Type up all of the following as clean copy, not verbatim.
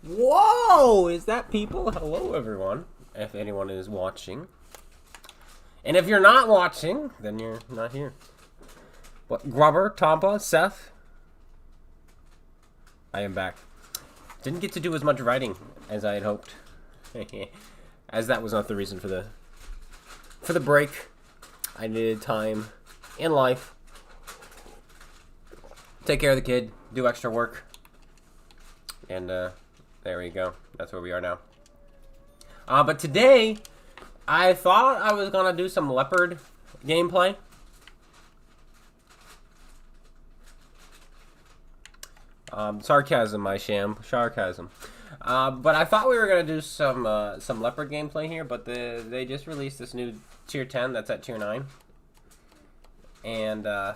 Whoa! Is that people? Hello, everyone. If anyone is watching. And if you're not watching, then you're not here. What? Grubber, Tampa, Seth? I am back. Didn't get to do as much writing as I had hoped. As that was not the reason for the break. I needed time in life. Take care of the kid, do extra work. And there we go. That's where we are now. But today, I thought I was going to do some Leopard gameplay. Sarcasm, my sham. Sarcasm. But I thought we were going to do some Leopard gameplay here, but they just released this new Tier 10 that's at Tier 9. And I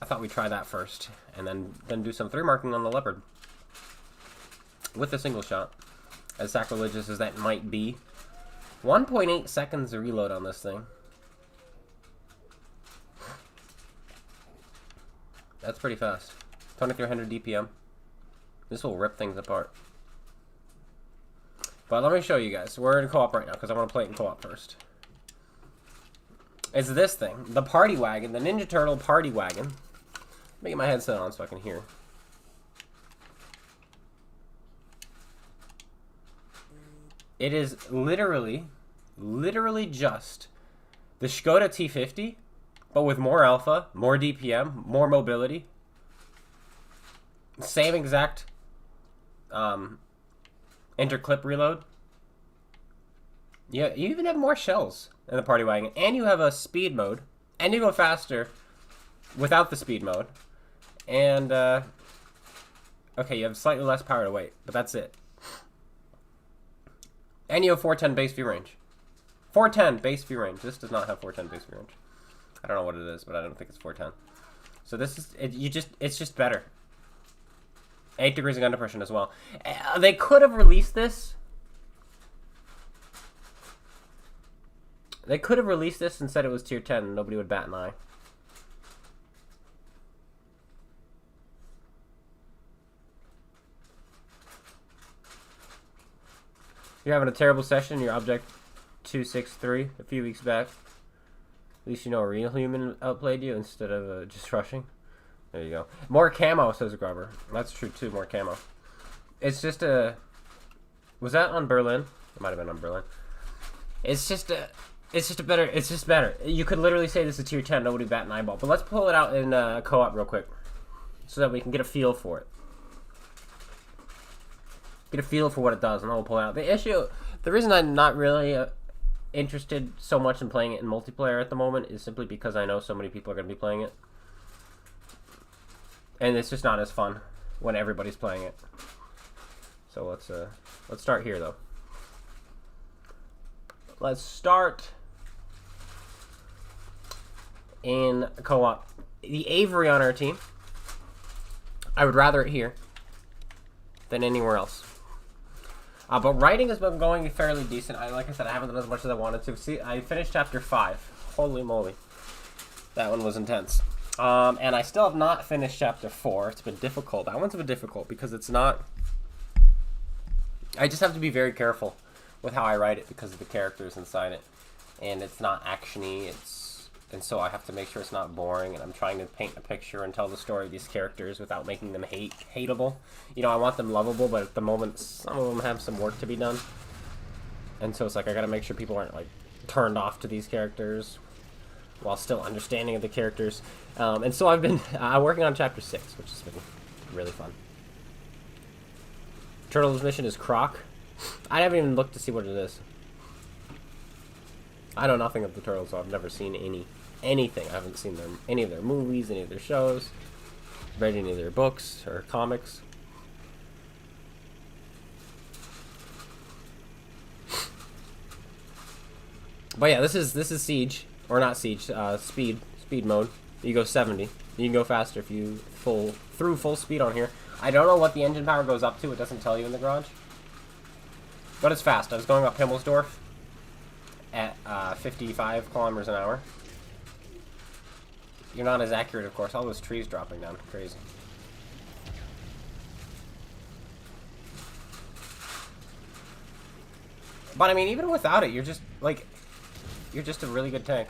thought we'd try that first, and then do some 3 marking on the Leopard. With a single shot. As sacrilegious as that might be. 1.8 seconds to reload on this thing. That's pretty fast. 2300 DPM. This will rip things apart. But let me show you guys. We're in co-op right now because I want to play it in co-op first. It's this thing. The Party Wagon. The Ninja Turtle Party Wagon. Let me get my headset on so I can hear. It is literally just the Skoda T50, but with more alpha, more DPM, more mobility. Same exact interclip reload. Yeah, you even have more shells in the Party Wagon, and you have a speed mode, and you go faster without the speed mode. And okay, you have slightly less power to weight, but that's it. And you have 410 base view range. 410 base view range. This does not have 410 base view range. I don't know what it is, but I don't think it's 410. So this is it's just better. 8 degrees of gun depression as well. They could have released this. They could have released this and said it was tier 10 and nobody would bat an eye. You're having a terrible session, your object 263 a few weeks back. At least you know a real human outplayed you instead of just rushing. There you go. More camo, says Grubber. That's true too, more camo. It's just a... Was that on Berlin? It might have been on Berlin. It's just better. You could literally say this is tier 10, nobody bat an eyeball. But let's pull it out in co-op real quick. So that we can get a feel for it. Get a feel for what it does, and then we'll pull it out. The reason I'm not really interested so much in playing it in multiplayer at the moment is simply because I know so many people are going to be playing it. And it's just not as fun when everybody's playing it. So let's start here, though. Let's start in co-op. The Avery on our team. I would rather it here than anywhere else. But writing has been going fairly decent. Like I said, I haven't done as much as I wanted to. See, I finished chapter 5. Holy moly. That one was intense. And I still have not finished chapter 4. It's been difficult. That one's been difficult because it's not... I just have to be very careful with how I write it because of the characters inside it. And it's not action-y. And so I have to make sure it's not boring, and I'm trying to paint a picture and tell the story of these characters without making them hateable. You know, I want them lovable, but at the moment, some of them have some work to be done. And so it's like, I gotta make sure people aren't, like, turned off to these characters while still understanding of the characters. And so I've been working on chapter 6, which has been really fun. Turtle's mission is Croc. I haven't even looked to see what it is. I know nothing of the Turtles, so I've never seen anything. I haven't seen any of their movies, any of their shows, read any of their books or comics. But yeah, this is Siege, or not Siege, speed mode. You go 70. You can go faster if you through full speed on here. I don't know what the engine power goes up to. It doesn't tell you in the garage, but it's fast. I was going up Himmelsdorf at 55 kilometers an hour. You're not as accurate, of course. All those trees dropping down. Crazy. But I mean, even without it, you're just like, you're just a really good tank.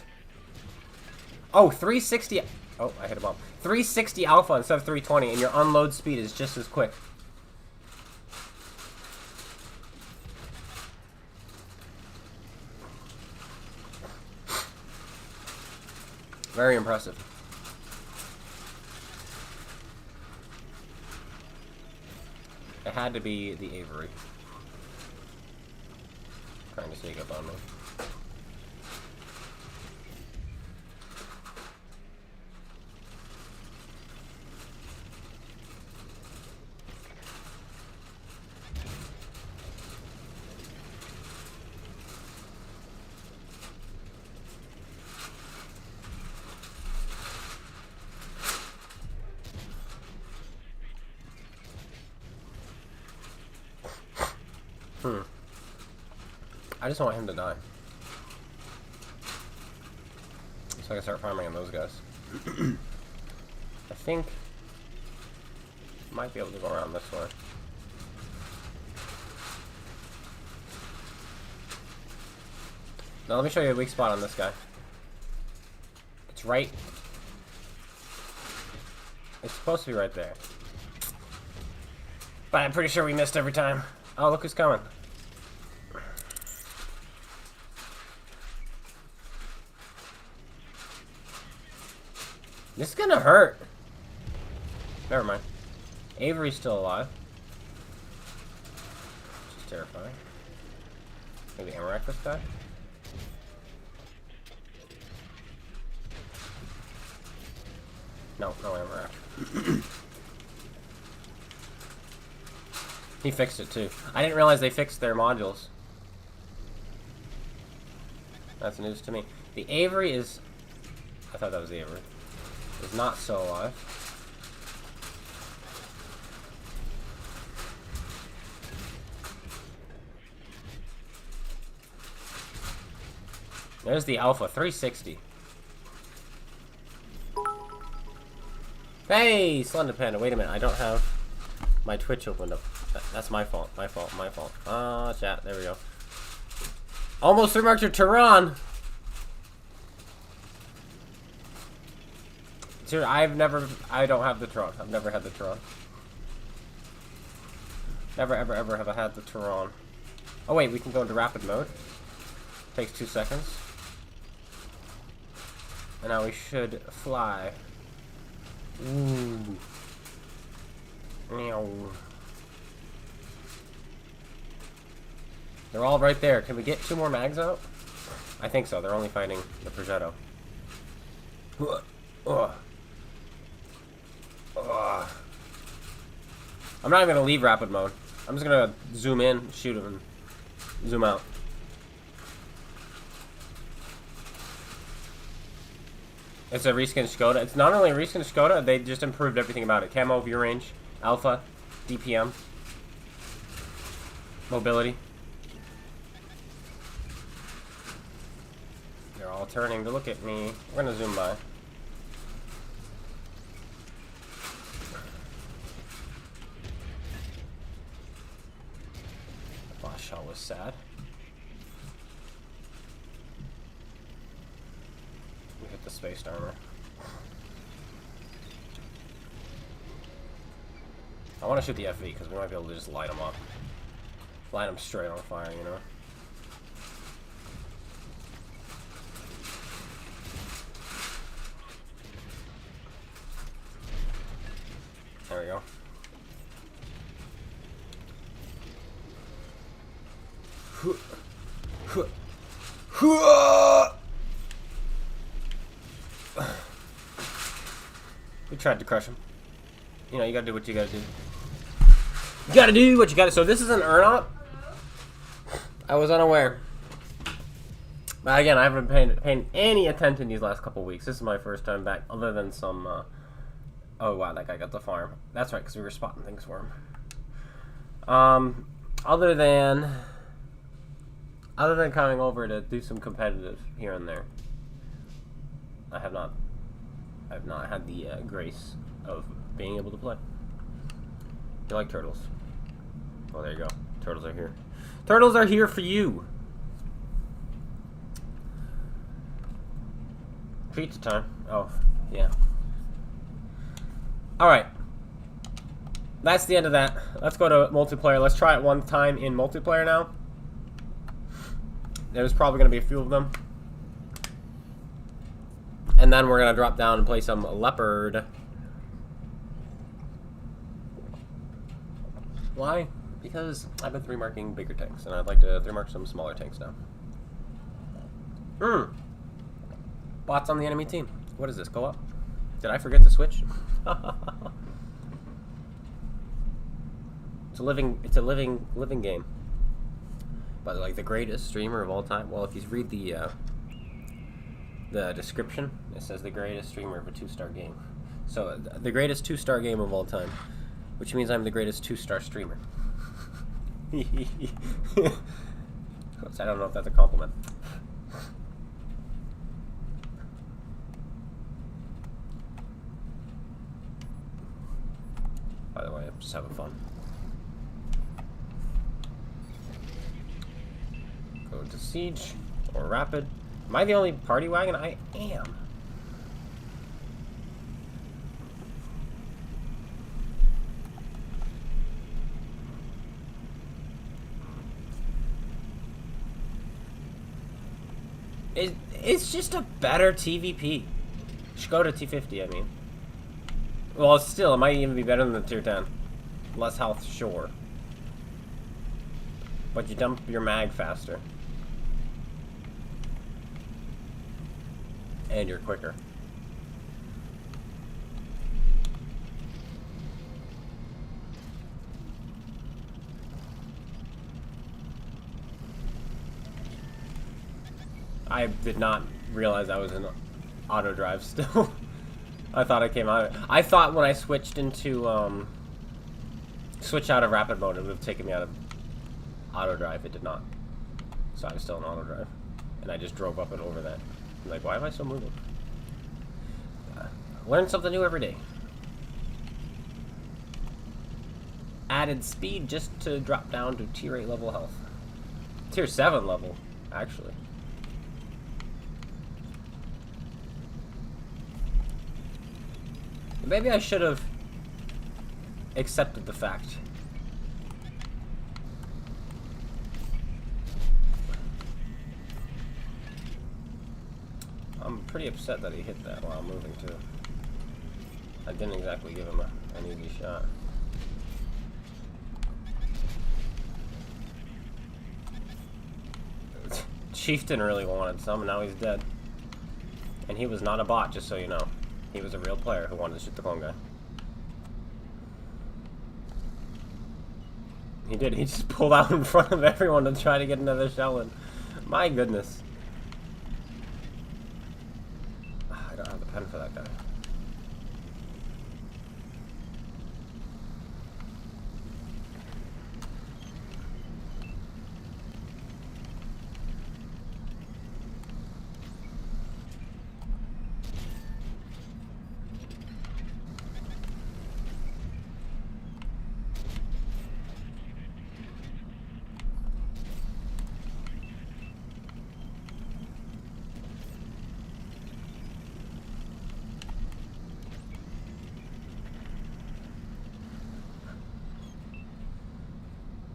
Oh, 360. Oh, I hit a bomb. 360 alpha instead of 320, and your unload speed is just as quick. Very impressive. It had to be the Avery. Trying to sneak up on me. I just want him to die. So I can start farming on those guys. I think might be able to go around this way. Now let me show you a weak spot on this guy. It's right. It's supposed to be right there. But I'm pretty sure we missed every time. Oh, look who's coming. This is gonna hurt. Never mind. Avery's still alive. Which is terrifying. Maybe Amarak this guy? No, no Amarak. He fixed it too. I didn't realize they fixed their modules. That's news to me. The Avery is... I thought that was the Avery. Is not still alive. There's the Alpha 360. Hey, Slender Panda. Wait a minute. I don't have my Twitch opened up. That's my fault. My fault. My fault. Ah, chat. There we go. Almost 3 marks to Tehran. Dude, I don't have the Tron. I've never had the Tron. Never, ever, ever have I had the Tron. Oh wait, we can go into rapid mode. Takes 2 seconds. And now we should fly. Ooh. Meow. They're all right there. Can we get 2 more mags out? I think so. They're only fighting the Progetto. Ugh. I'm not even gonna leave rapid mode. I'm just gonna zoom in, shoot him, and zoom out. It's a reskinned Skoda. It's not only a reskinned Skoda, they just improved everything about it. Camo, view range, alpha, DPM, mobility. They're all turning to look at me. We're gonna zoom by. Shot was sad. We hit the space armor. I want to shoot the FV because we might be able to just light them up. Light them straight on fire, you know? There we go. We tried to crush him. You know, you gotta do what you gotta do. You gotta do what you gotta. So this is an Ernop. I was unaware. But again, I haven't been paying any attention these last couple weeks. This is my first time back, other than some. Oh wow, that guy got the farm. That's right, because we were spotting things for him. Other than coming over to do some competitive here and there, I have not had the grace of being able to play. You like turtles? Oh, there you go. Turtles are here. Turtles are here for you. Pizza time. Oh, yeah. Alright. That's the end of that. Let's go to multiplayer. Let's try it one time in multiplayer now. There's probably going to be a few of them. And then we're going to drop down and play some Leopard. Why? Because I've been 3-marking bigger tanks, and I'd like to 3-mark some smaller tanks now. Bots on the enemy team. What is this? Go up. Did I forget to switch? It's a living game. But like the greatest streamer of all time. Well, if you read the description, it says the greatest streamer of a 2-star game. So the greatest 2-star game of all time, which means I'm the greatest 2-star streamer. I don't know if that's a compliment. By the way, I'm just having fun. Go to Siege or Rapid. Am I the only party wagon? I am. It's just a better TVP. Should go to T50, I mean. Well, still, it might even be better than the tier 10. Less health, sure. But you dump your mag faster. And you're quicker. I did not realize I was in auto drive still. I thought I came out of it. I thought when I switched into, switch out of rapid mode, it would have taken me out of auto drive. It did not. So I was still in auto drive. And I just drove up and over that. I'm like, why am I still moving? Learn something new every day. Added speed just to drop down to tier 8 level health. Tier 7 level, actually. Maybe I should have accepted the fact. I'm pretty upset that he hit that while moving too. I didn't exactly give him an easy shot. Chieftain really wanted some, and now he's dead. And he was not a bot, just so you know. He was a real player who wanted to shoot the clone guy. He did. He just pulled out in front of everyone to try to get another shell in. My goodness. I don't have the pen for that guy.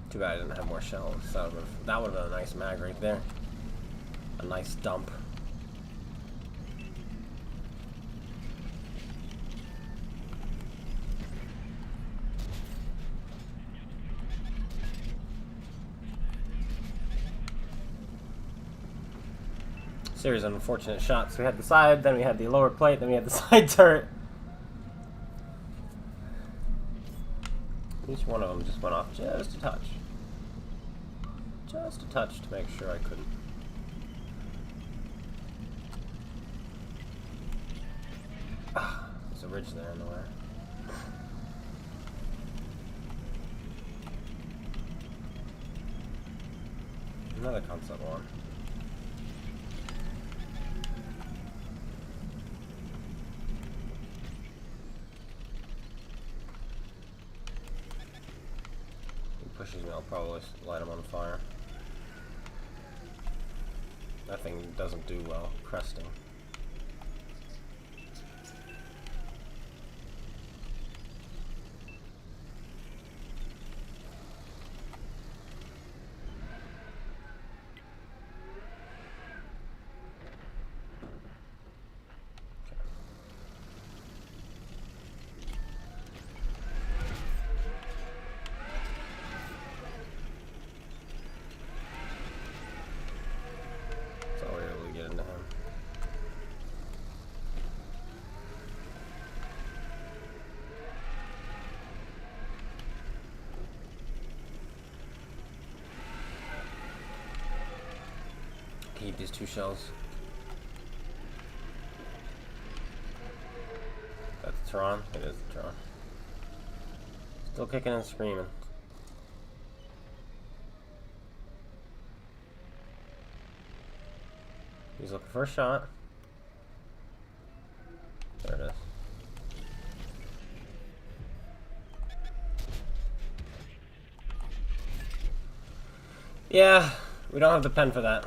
Too bad I didn't have more shells. That would have been a nice mag right there. A nice dump. Series of unfortunate shots. We had the side, then we had the lower plate, then we had the side turret. Each one of them just went off just a touch. Just a touch to make sure I couldn't. There's a ridge there in the way. Another concept one. Pushes me, I'll probably light him on fire. That thing doesn't do well, cresting. Keep these 2 shells. That's the Tron? It is the Tron. Still kicking and screaming. He's looking for a shot. There it is. Yeah, we don't have the pen for that.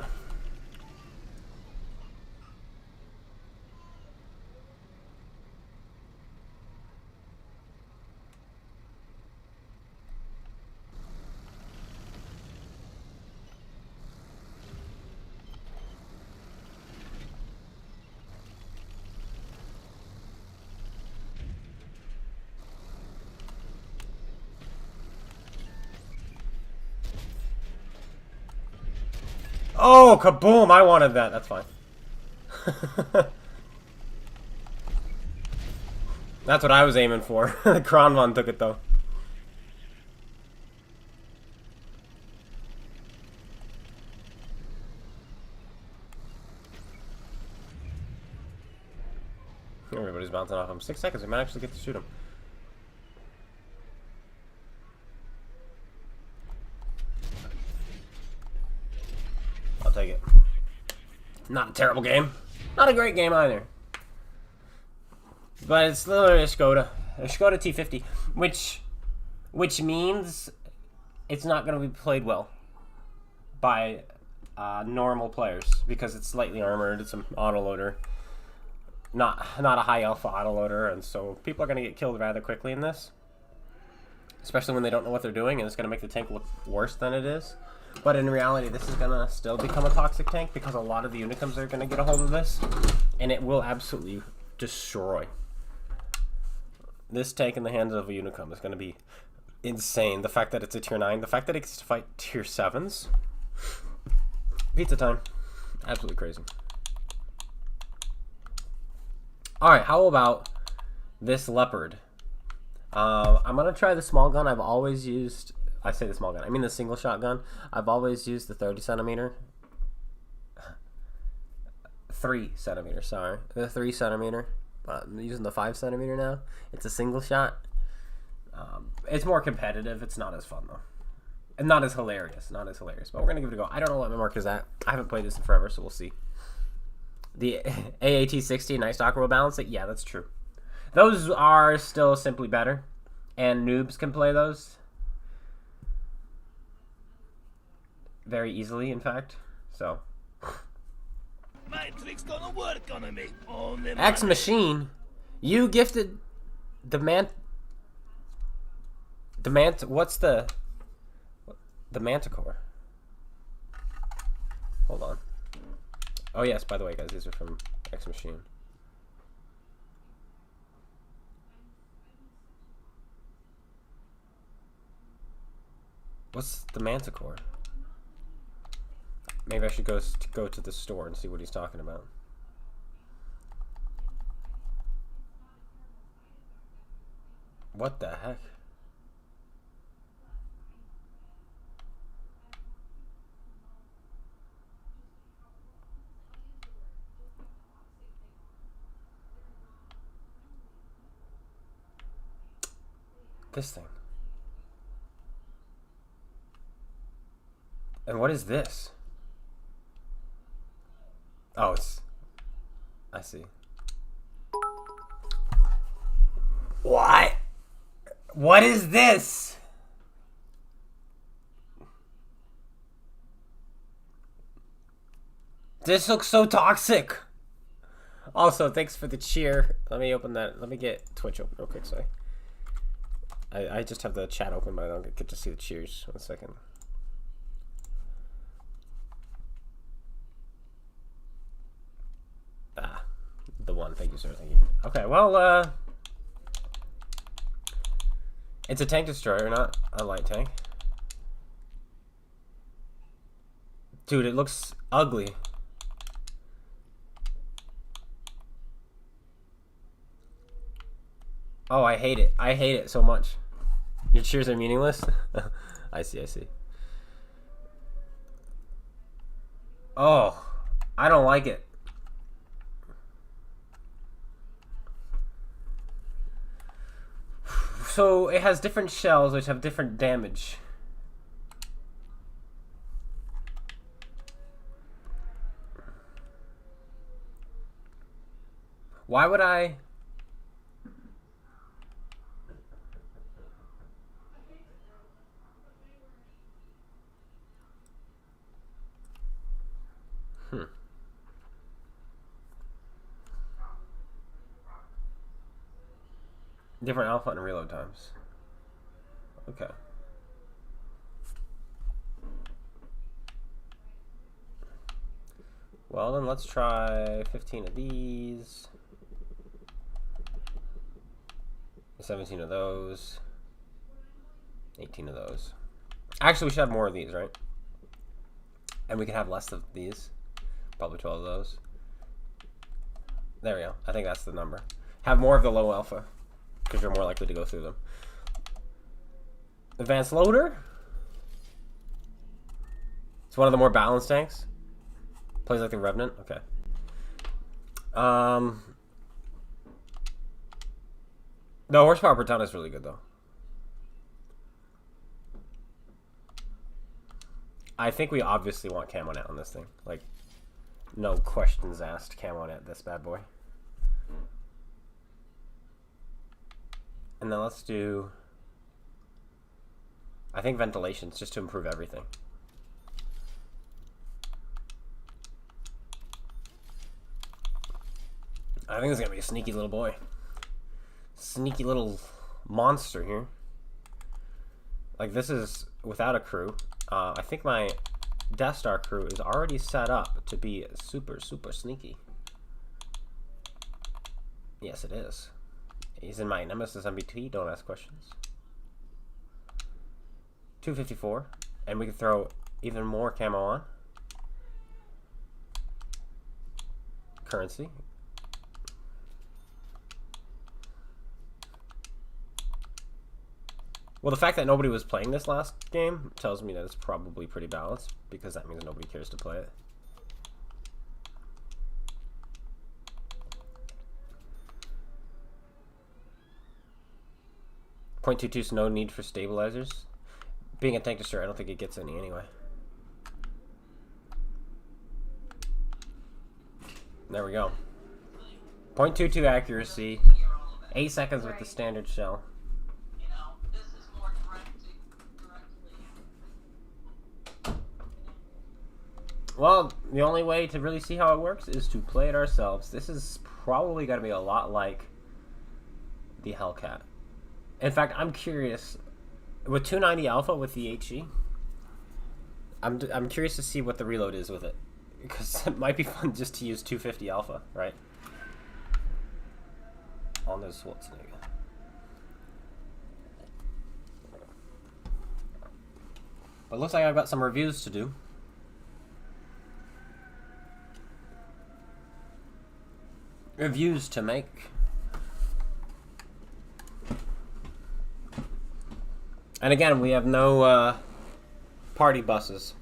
Oh, kaboom! I wanted that. That's fine. That's what I was aiming for. The Kron one took it, though. Everybody's bouncing off him. 6 seconds. We might actually get to shoot him. I'll take it. Not a terrible game. Not a great game either. But it's literally a Skoda T50, which means it's not going to be played well by normal players because it's slightly armored. It's an autoloader, not a high alpha autoloader, and so people are going to get killed rather quickly in this, especially when they don't know what they're doing, and it's going to make the tank look worse than it is. But in reality, this is going to still become a toxic tank because a lot of the Unicums are going to get a hold of this, and it will absolutely destroy. This tank in the hands of a Unicum is going to be insane. The fact that it's a tier 9, the fact that it gets to fight tier 7s, pizza time. Absolutely crazy. Alright, how about this Leopard? I'm going to try the small gun. I've always used... I say the small gun. I mean the single shotgun. I've always used the 30 centimeter. 3 centimeter, sorry. The 3 centimeter. But I'm using the 5 centimeter now. It's a single shot. It's more competitive. It's not as fun, though. And not as hilarious. Not as hilarious. But we're going to give it a go. I don't know what my mark is at. I haven't played this in forever, so we'll see. The AAT-60 Night Stalker will balance it? Yeah, that's true. Those are still simply better. And noobs can play those. Very easily, in fact. So. Matrix gonna work on me. X Machine, you gifted the what's the Manticore? Hold on. Oh yes, by the way, guys, these are from X Machine. What's the Manticore? Maybe I should go to the store and see what he's talking about. What the heck? This thing. And what is this? Oh, it's... I see. What? What is this? This looks so toxic. Also, thanks for the cheer. Let me open that. Let me get Twitch open real quick, sorry. I just have the chat open, but I don't get to see the cheers. 1 second. The one. Thank you, sir. Thank you. Okay, well, it's a tank destroyer, not a light tank. Dude, it looks ugly. Oh, I hate it. I hate it so much. Your cheers are meaningless? I see, I see. Oh, I don't like it. So it has different shells which have different damage. Why would I? Different alpha and reload times. Okay. Well, then let's try 15 of these. 17 of those. 18 of those. Actually, we should have more of these, right? And we can have less of these. Probably 12 of those. There we go. I think that's the number. Have more of the low alpha, because you're more likely to go through them. Advanced loader. It's one of the more balanced tanks. Plays like the Revenant. Okay. No, horsepower per ton is really good, though. I think we obviously want camo net on this thing. Like, no questions asked, camo net this bad boy. And then let's do, I think ventilations, just to improve everything. I think it's gonna be a sneaky little boy. Sneaky little monster here. Like, this is without a crew. I think my Death Star crew is already set up to be super, super sneaky. Yes, it is. He's in my Nemesis MBT, don't ask questions. 254, and we can throw even more camo on. Currency. Well, the fact that nobody was playing this last game tells me that it's probably pretty balanced, because that means nobody cares to play it. .22 is no need for stabilizers. Being a tank destroyer, I don't think it gets any anyway. There we go. .22 accuracy. 8 seconds with the standard shell. Well, the only way to really see how it works is to play it ourselves. This is probably going to be a lot like the Hellcat. In fact, I'm curious, with 290 alpha with the HE, I'm curious to see what the reload is with it, because it might be fun just to use 250 alpha, right? On this Schwarzenegger. But it looks like I've got some reviews to do. Reviews to make. And again, we have no party buses,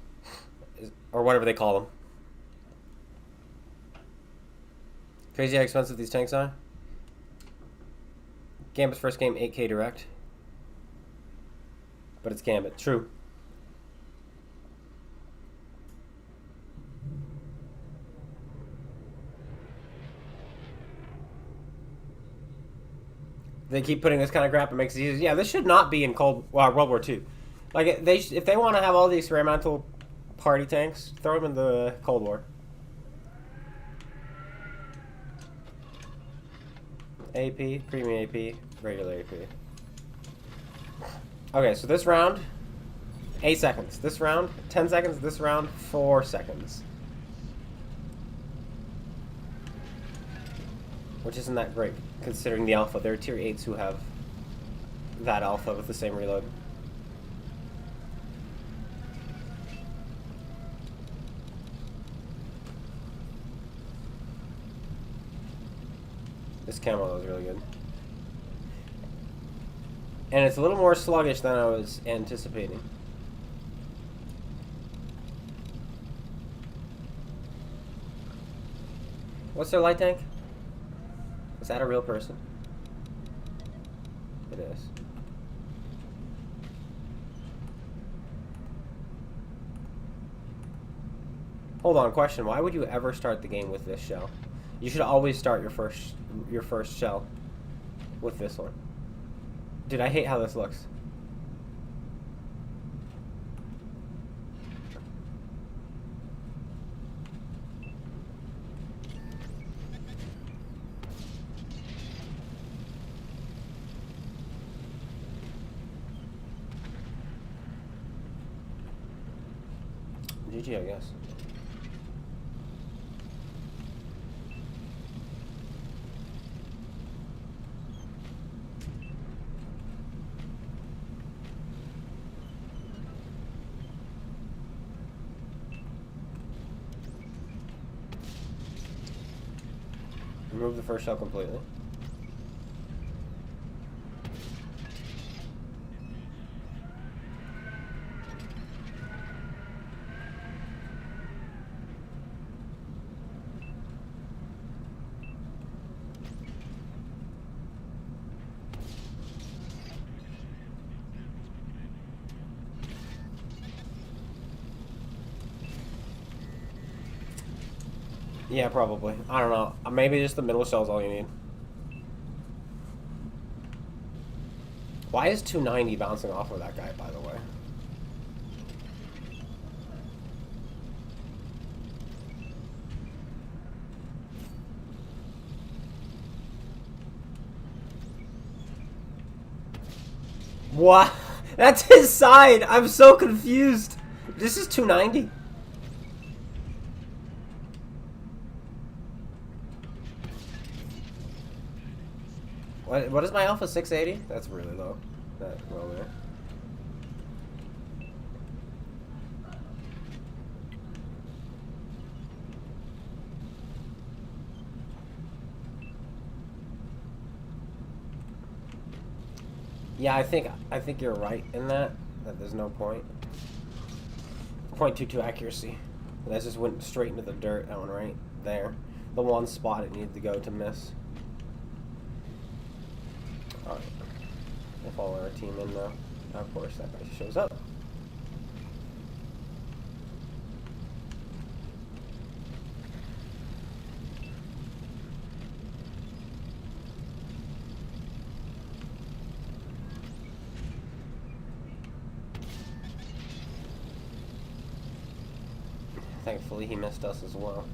or whatever they call them. Crazy how expensive these tanks are. Gambit's first game, 8K direct. But it's Gambit, true. They keep putting this kind of crap, it makes it easier. Yeah, this should not be in World War II. Like, if they want to have all the experimental party tanks, throw them in the Cold War. AP, premium AP, regular AP. Okay, so this round, 8 seconds. This round, 10 seconds. This round, 4 seconds. Which isn't that great, considering the alpha. There are tier 8s who have that alpha with the same reload. This camo was really good. And it's a little more sluggish than I was anticipating. What's their light tank? Is that a real person? It is. Hold on, question. Why would you ever start the game with this shell? You should always start your first shell with this one. Dude, I hate how this looks. GG, I guess. Remove the first shell completely. Yeah, probably. I don't know. Maybe just the middle shell is all you need. Why is 290 bouncing off of that guy, by the way? What? That's his side! I'm so confused! This is 290? What is my alpha? 680? That's really low. That low there. Yeah, I think you're right in that there's no point. 0.22 accuracy. That just went straight into the dirt. That one right there. The one spot it needed to go to miss. Alright. We'll follow our team in now. Of course, that guy shows up. Thankfully, he missed us as well.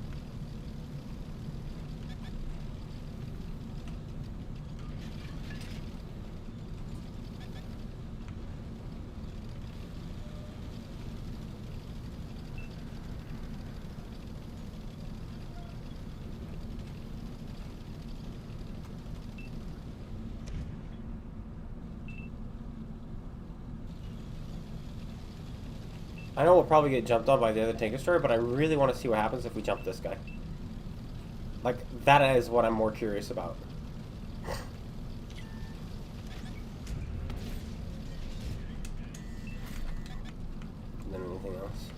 I know we'll probably get jumped on by the other tank destroyer, but I really want to see what happens if we jump this guy. Like, that is what I'm more curious about. Than anything else.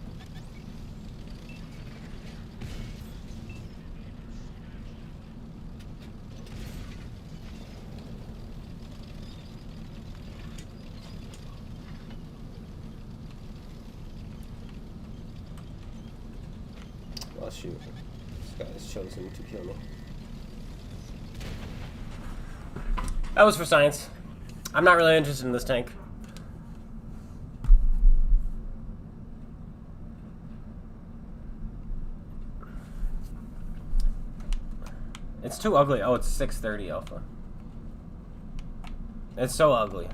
Well, shoot. This guy has chosen to kill me. That was for science. I'm not really interested in this tank. It's too ugly. Oh, it's 630 alpha. It's so ugly.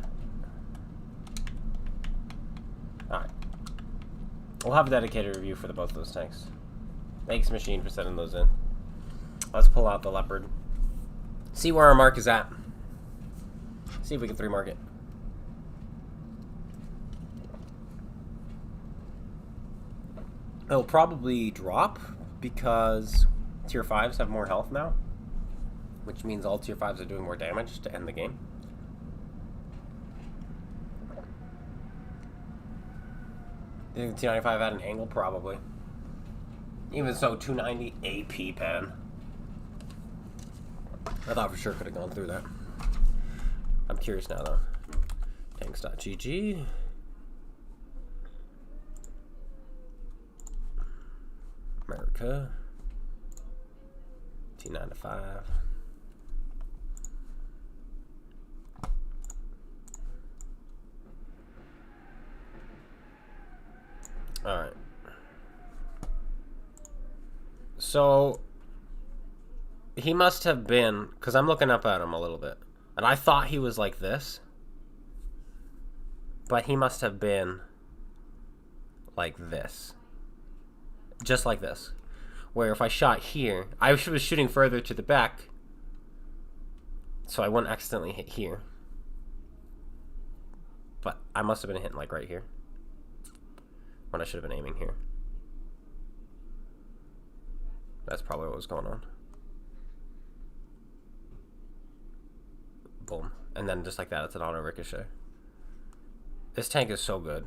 Alright. We'll have a dedicated review for both of those tanks. Thanks, Machine, for sending those in. Let's pull out the Leopard. See where our mark is at. See if we can 3-mark it. It'll probably drop because tier 5s have more health now, which means all tier 5s are doing more damage to end the game. Do you think the T95 had an angle? Probably. Even so, 290 AP pen. I thought for sure could have gone through that. I'm curious now though. Tanks.gg. America. T9 to 5. Alright. So he must have been, because I'm looking up at him a little bit, and I thought he was like this, but he must have been like this. Just like this. Where if I shot here, I was shooting further to the back, so I wouldn't accidentally hit here. But I must have been hitting like right here, when I should have been aiming here. That's probably what was going on. Boom. And then just like that, it's an auto ricochet. This tank is so good.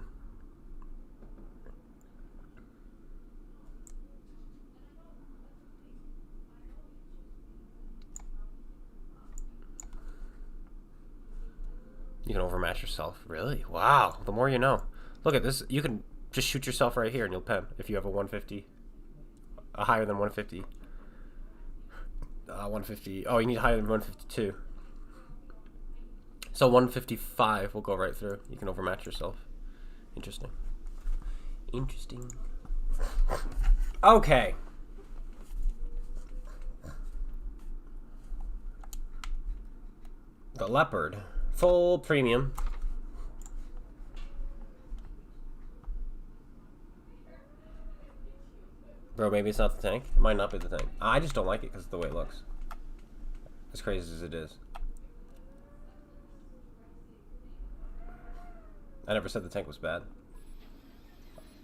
You can overmatch yourself. Really? Wow. The more you know. Look at this. You can just shoot yourself right here and you'll pen if you have a 150. A higher than 150. 150. Oh, you need higher than 152. So 155 will go right through. You can overmatch yourself. Interesting. Interesting. Okay. The Leopard. Full premium. Bro, maybe it's not the tank. It might not be the tank. I just don't like it because of the way it looks. As crazy as it is. I never said the tank was bad.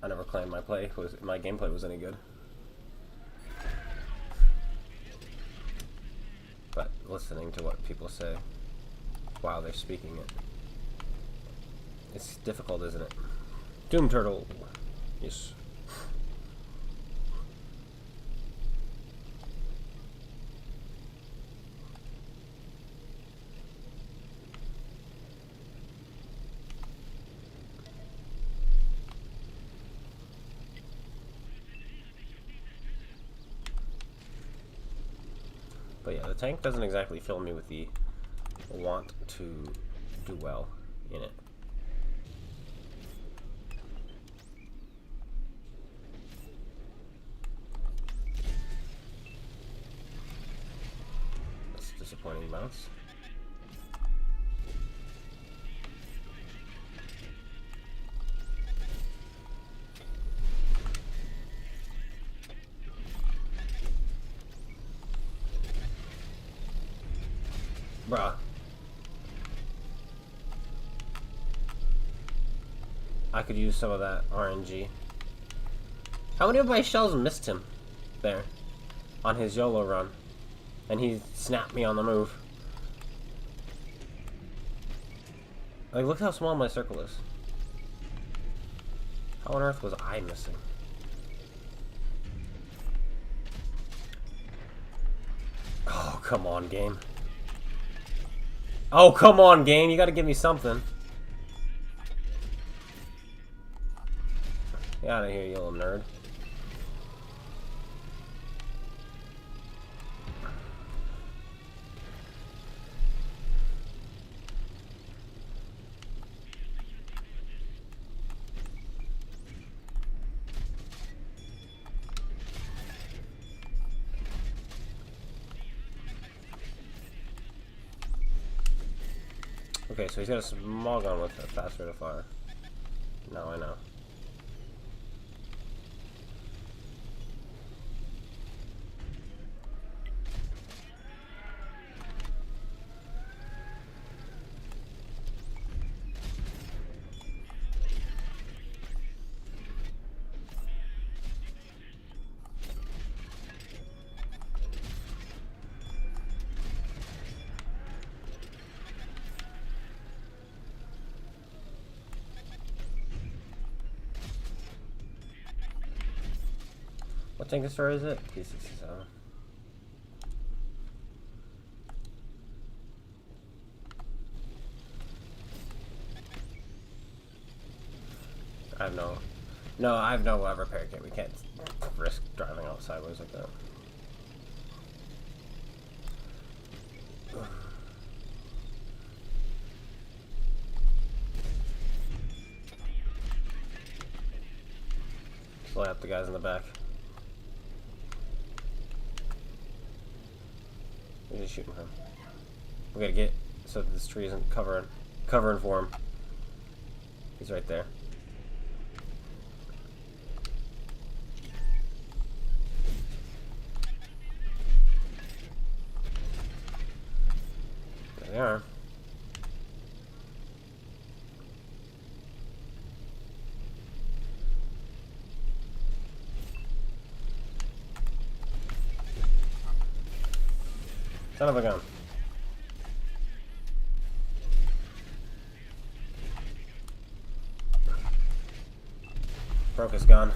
I never claimed my gameplay was any good. But listening to what people say while they're speaking it, it's difficult, isn't it? Doom Turtle. Yes. But yeah, the tank doesn't exactly fill me with the want to do well in it. That's a disappointing bounce. Bruh. I could use some of that RNG. How many of my shells missed him there on his YOLO run? And he snapped me on the move. Like, look how small my circle is. How on earth was I missing? Oh, come on, game. Oh, come on, game. You gotta give me something. Get out of here, you little nerd. Okay, so he's got a small gun with a fast rate of fire. Now I know. What tank destroyer is it? P67. I have no... No, I have no repair kit. We can't risk driving out sideways like that. Slow up the guys in the back. We're just shooting him. We gotta get so that this tree isn't covering for him. He's right there. There they are. Son of a gun. Broke his gun.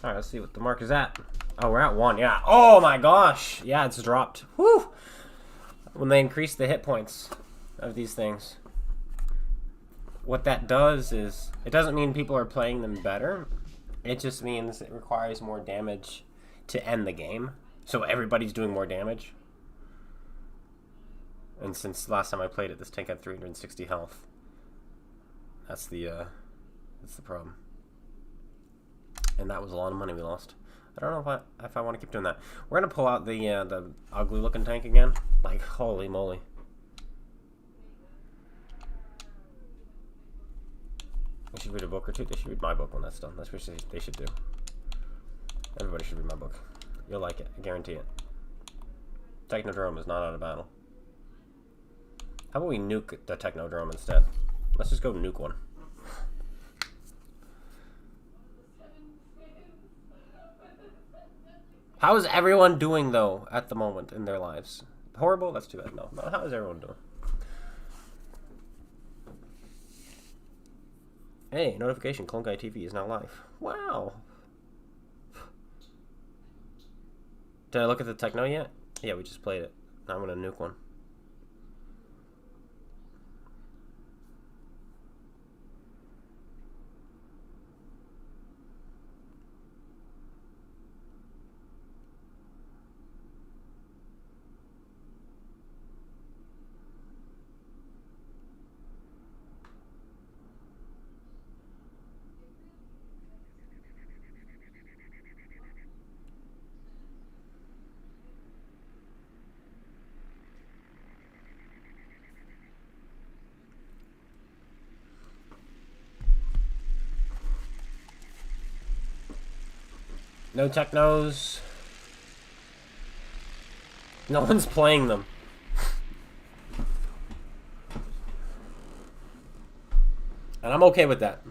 Alright, let's see what the mark is at. Oh, we're at 1, yeah. Oh my gosh! Yeah, it's dropped. Whew! When they increase the hit points of these things, what that does is, it doesn't mean people are playing them better. It just means it requires more damage to end the game. So everybody's doing more damage. And since last time I played it, this tank had 360 health. That's the problem. And that was a lot of money we lost. I don't know if I want to keep doing that. We're gonna pull out the ugly looking tank again. Like, holy moly. We should read a book or two. They should read my book when that's done. That's what they should do. Everybody should read my book. You'll like it. I guarantee it. Technodrome is not out of battle. How about we nuke the Technodrome instead? Let's just go nuke one. How is everyone doing, though, at the moment in their lives? Horrible? That's too bad. No. How is everyone doing? Hey, notification. CloneGuy TV is now live. Wow. Did I look at the Techno yet? Yeah, we just played it. Now I'm going to nuke one. No technos. No one's playing them. And I'm okay with that.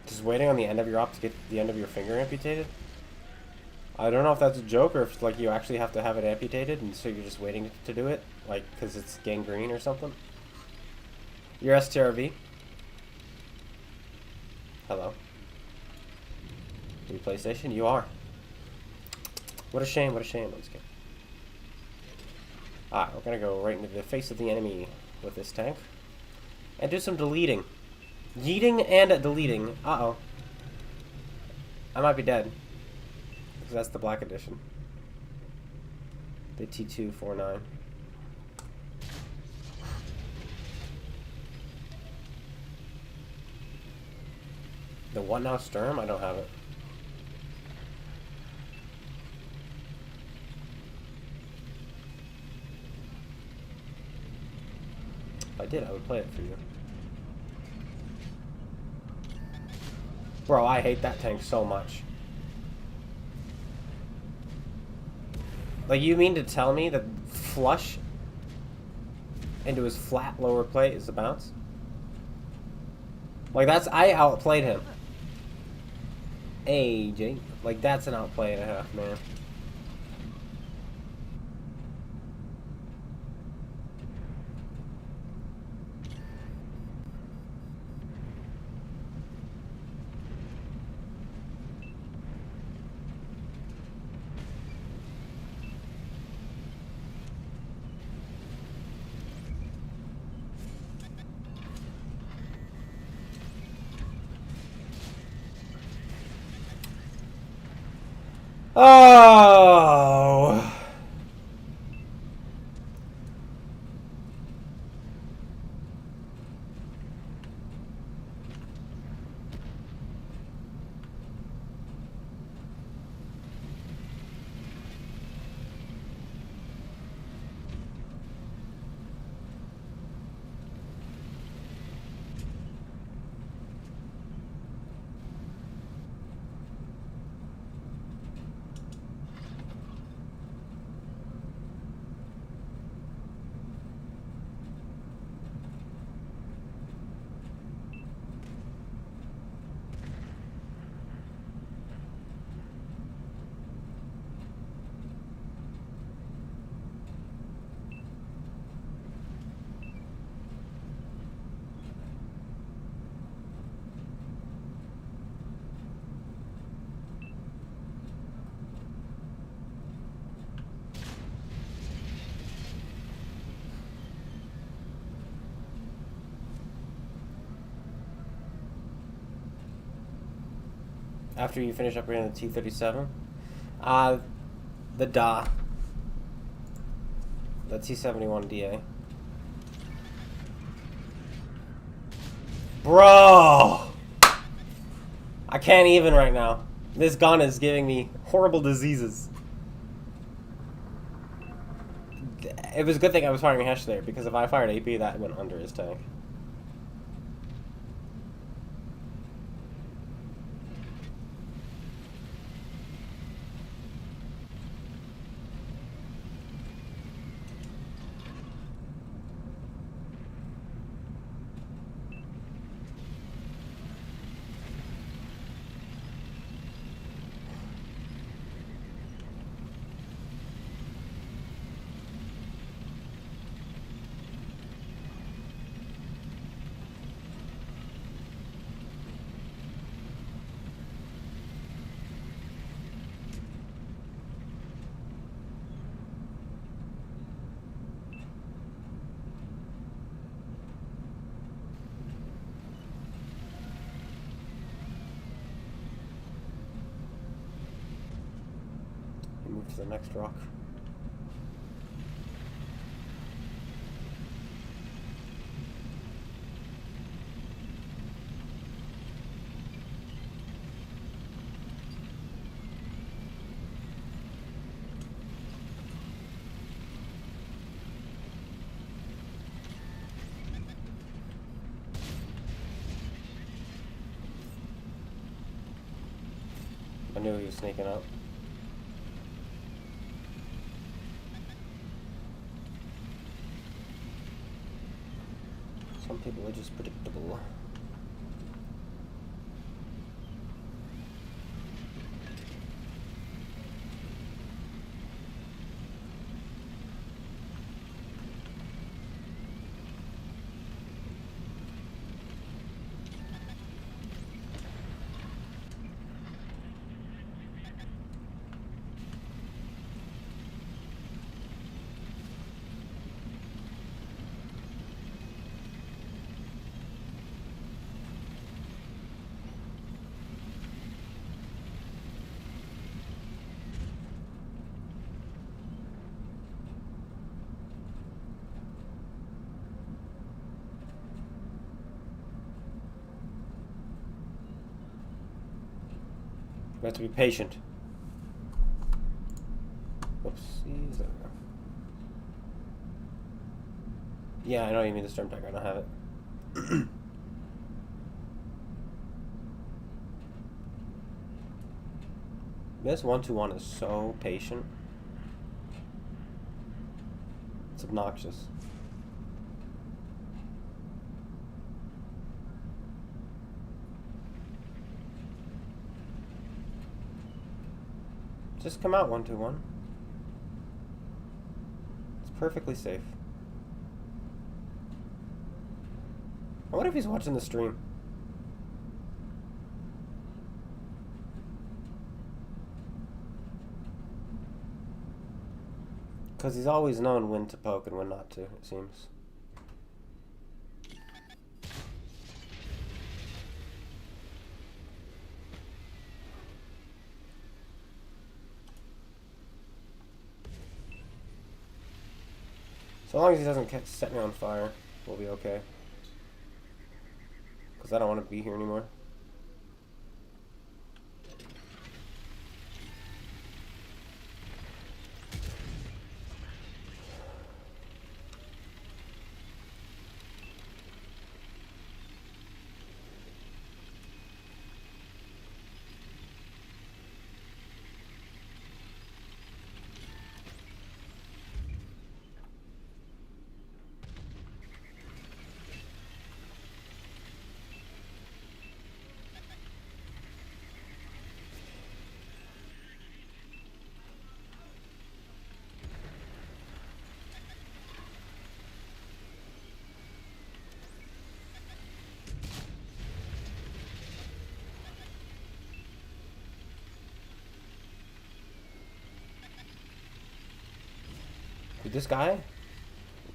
Just waiting on the end of your op to get the end of your finger amputated? I don't know if that's a joke or if like you actually have to have it amputated and so you're just waiting to do it, like because it's gangrene or something. You're STRV? Hello? Are you PlayStation? You are. What a shame, what a shame. I'm just kidding. Alright, we're gonna go right into the face of the enemy with this tank. And do some deleting. Yeeting and deleting. Uh-oh. I might be dead. Because that's the black edition. The T249. The what now, Sturm? I don't have it. If I did, I would play it for you. Bro, I hate that tank so much. Like, you mean to tell me that Flush into his flat lower plate is the bounce. Like, that's... I outplayed him. AJ. Like, that's an outplay and a half, man. Oh! After you finish upgrading the T-37, the DA, the T-71DA. Bro! I can't even right now. This gun is giving me horrible diseases. It was a good thing I was firing Hesh there, because if I fired AP, that went under his tank. Move to the next rock. I knew he was sneaking up. Some people are just predictable. We have to be patient. Oopsies. There we go. Yeah, I know you mean the storm tank. I don't have it. This 121 is so patient. It's obnoxious. Just come out 121. It's perfectly safe. I wonder if he's watching the stream. Because he's always known when to poke and when not to, it seems. So long as he doesn't set me on fire, we'll be okay. Because I don't want to be here anymore. This guy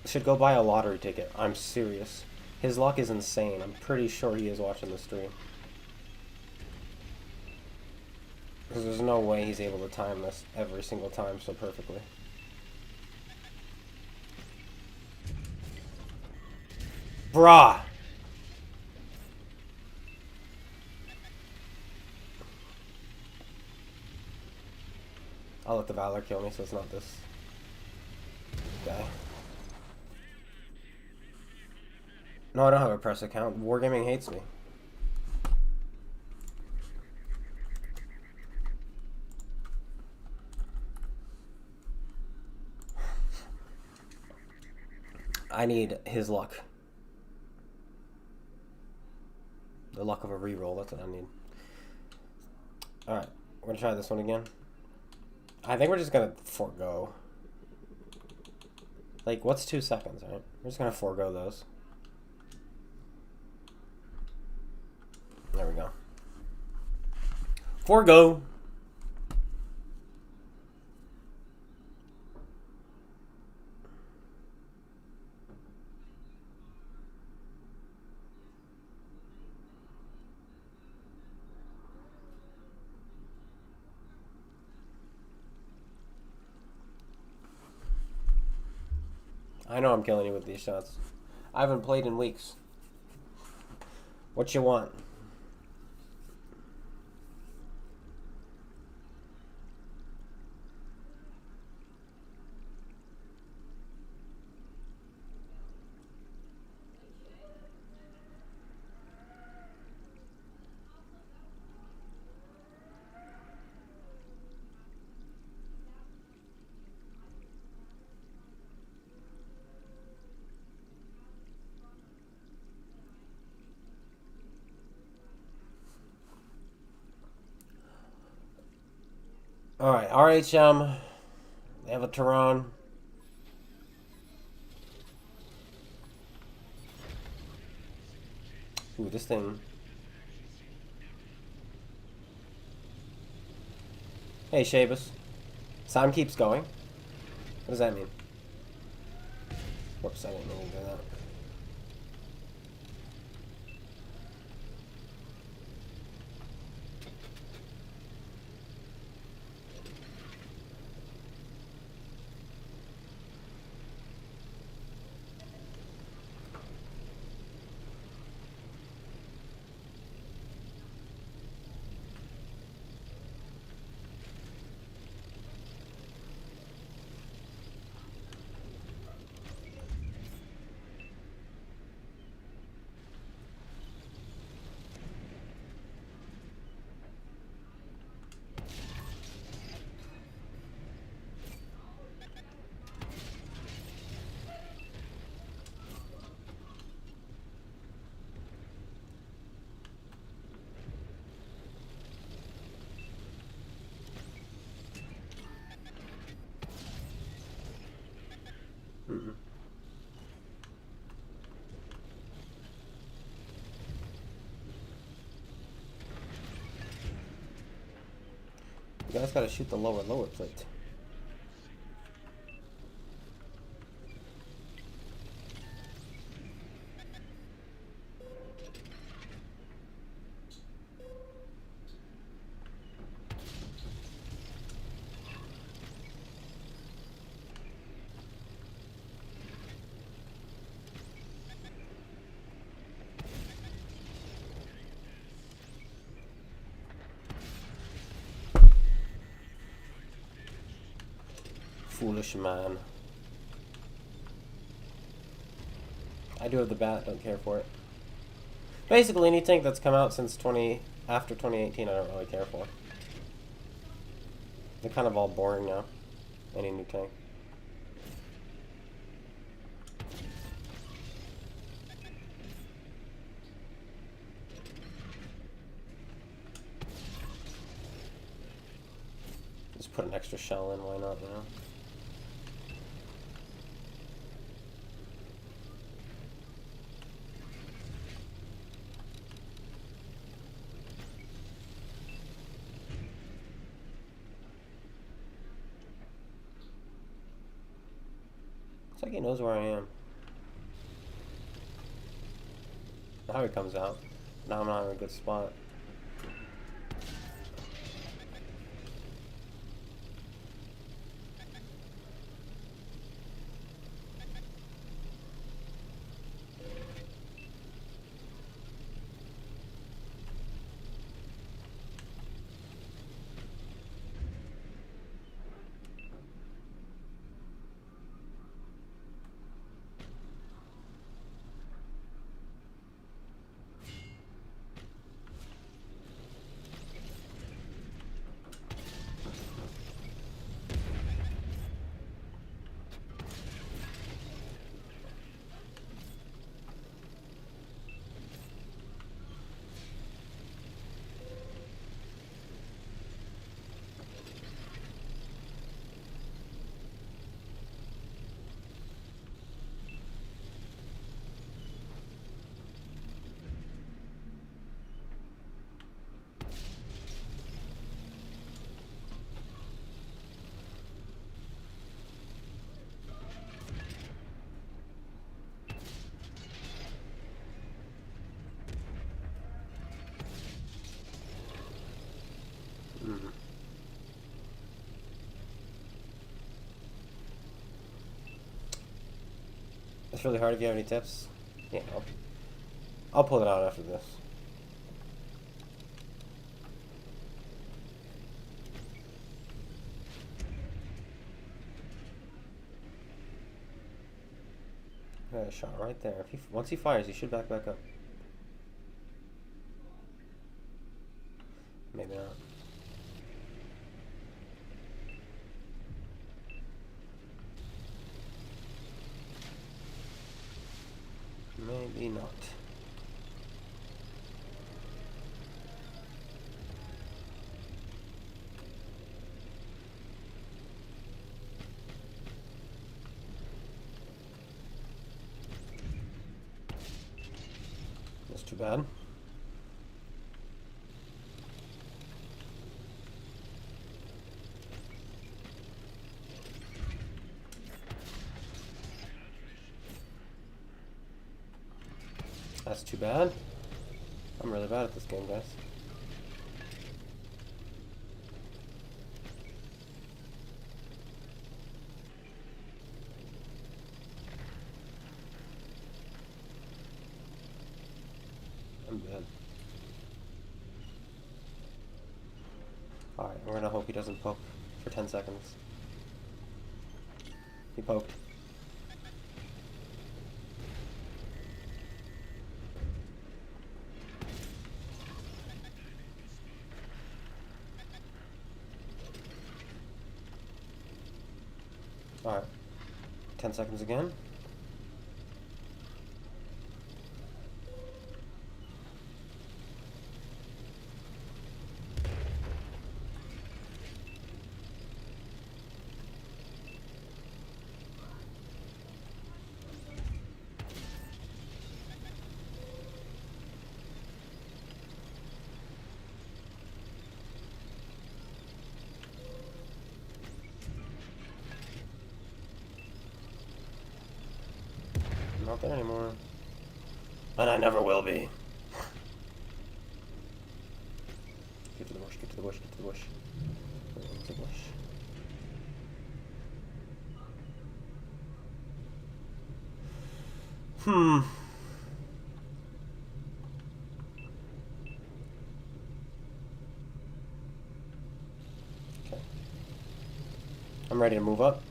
should go buy a lottery ticket. I'm serious. His luck is insane. I'm pretty sure he is watching the stream. Because there's no way he's able to time this every single time so perfectly. Bruh! I'll let the Valor kill me so it's not this guy. No, I don't have a press account. Wargaming hates me. I need his luck. The luck of a reroll, that's what I need. Alright, we're gonna try this one again. I think we're just gonna forego. Like, what's 2 seconds, right? We're just gonna forego those. There we go. Forego! I know I'm killing you with these shots. I haven't played in weeks. What you want? Alright, RHM. They have a Tehran. Ooh, this thing. Hey, Shabus. Time keeps going. What does that mean? Whoops, I didn't mean to do that. Mm-mm. You guys gotta shoot the lower plate. Foolish man. I do have the bat, don't care for it. Basically, any tank that's come out since after 2018, I don't really care for. They're kind of all boring now. Any new tank. Just put an extra shell in, why not, you know? It's like he knows where I am. Now he comes out. Now I'm not in a good spot. It's really hard if you have any tips. Yeah, I'll pull it out after this. Got a shot right there. Once he fires, he should back up. Maybe not. Maybe not. That's too bad. That's too bad. I'm really bad at this game, guys. I'm dead. Alright, we're gonna hope he doesn't poke for 10 seconds. He poked. Alright. 10 seconds again. not there anymore. And I never will be. Get to the bush, get to the bush, get to the bush. Where's the bush? Okay. I'm ready to move up.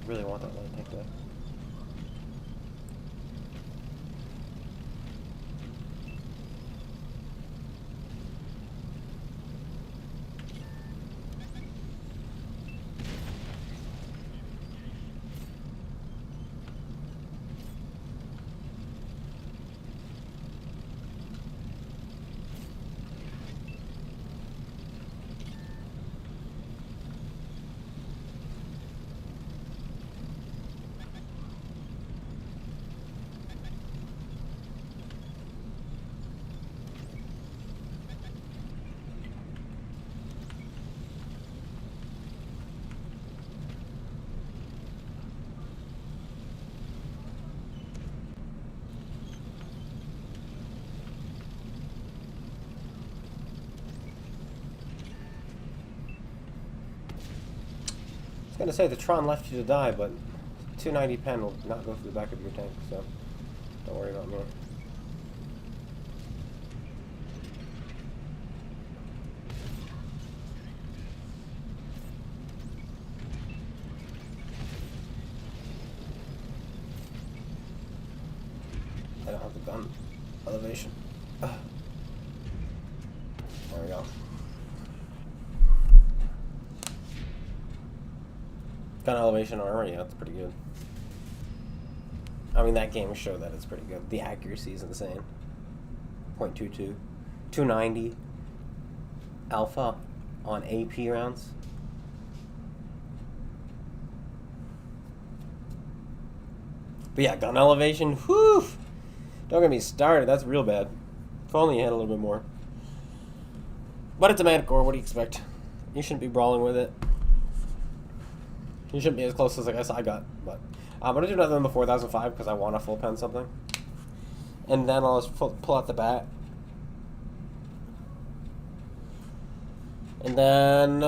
Really want that light tank though. I was gonna say the Tron left you to die, but 290 pen will not go through the back of your tank, so don't worry about me. I don't have the gun elevation. Ugh. There we go. Gun elevation already, that's pretty good. I mean, that game showed that it's pretty good. The accuracy is insane. 0.22. 290 alpha on AP rounds. But yeah, gun elevation, whew! Don't get me started, that's real bad. If only you had a little bit more. But it's a Manticore, what do you expect? You shouldn't be brawling with it. You shouldn't be as close as I guess I got, but I'm going to do another on the 4005 because I want to full pen something. And then I'll just pull out the bat. And then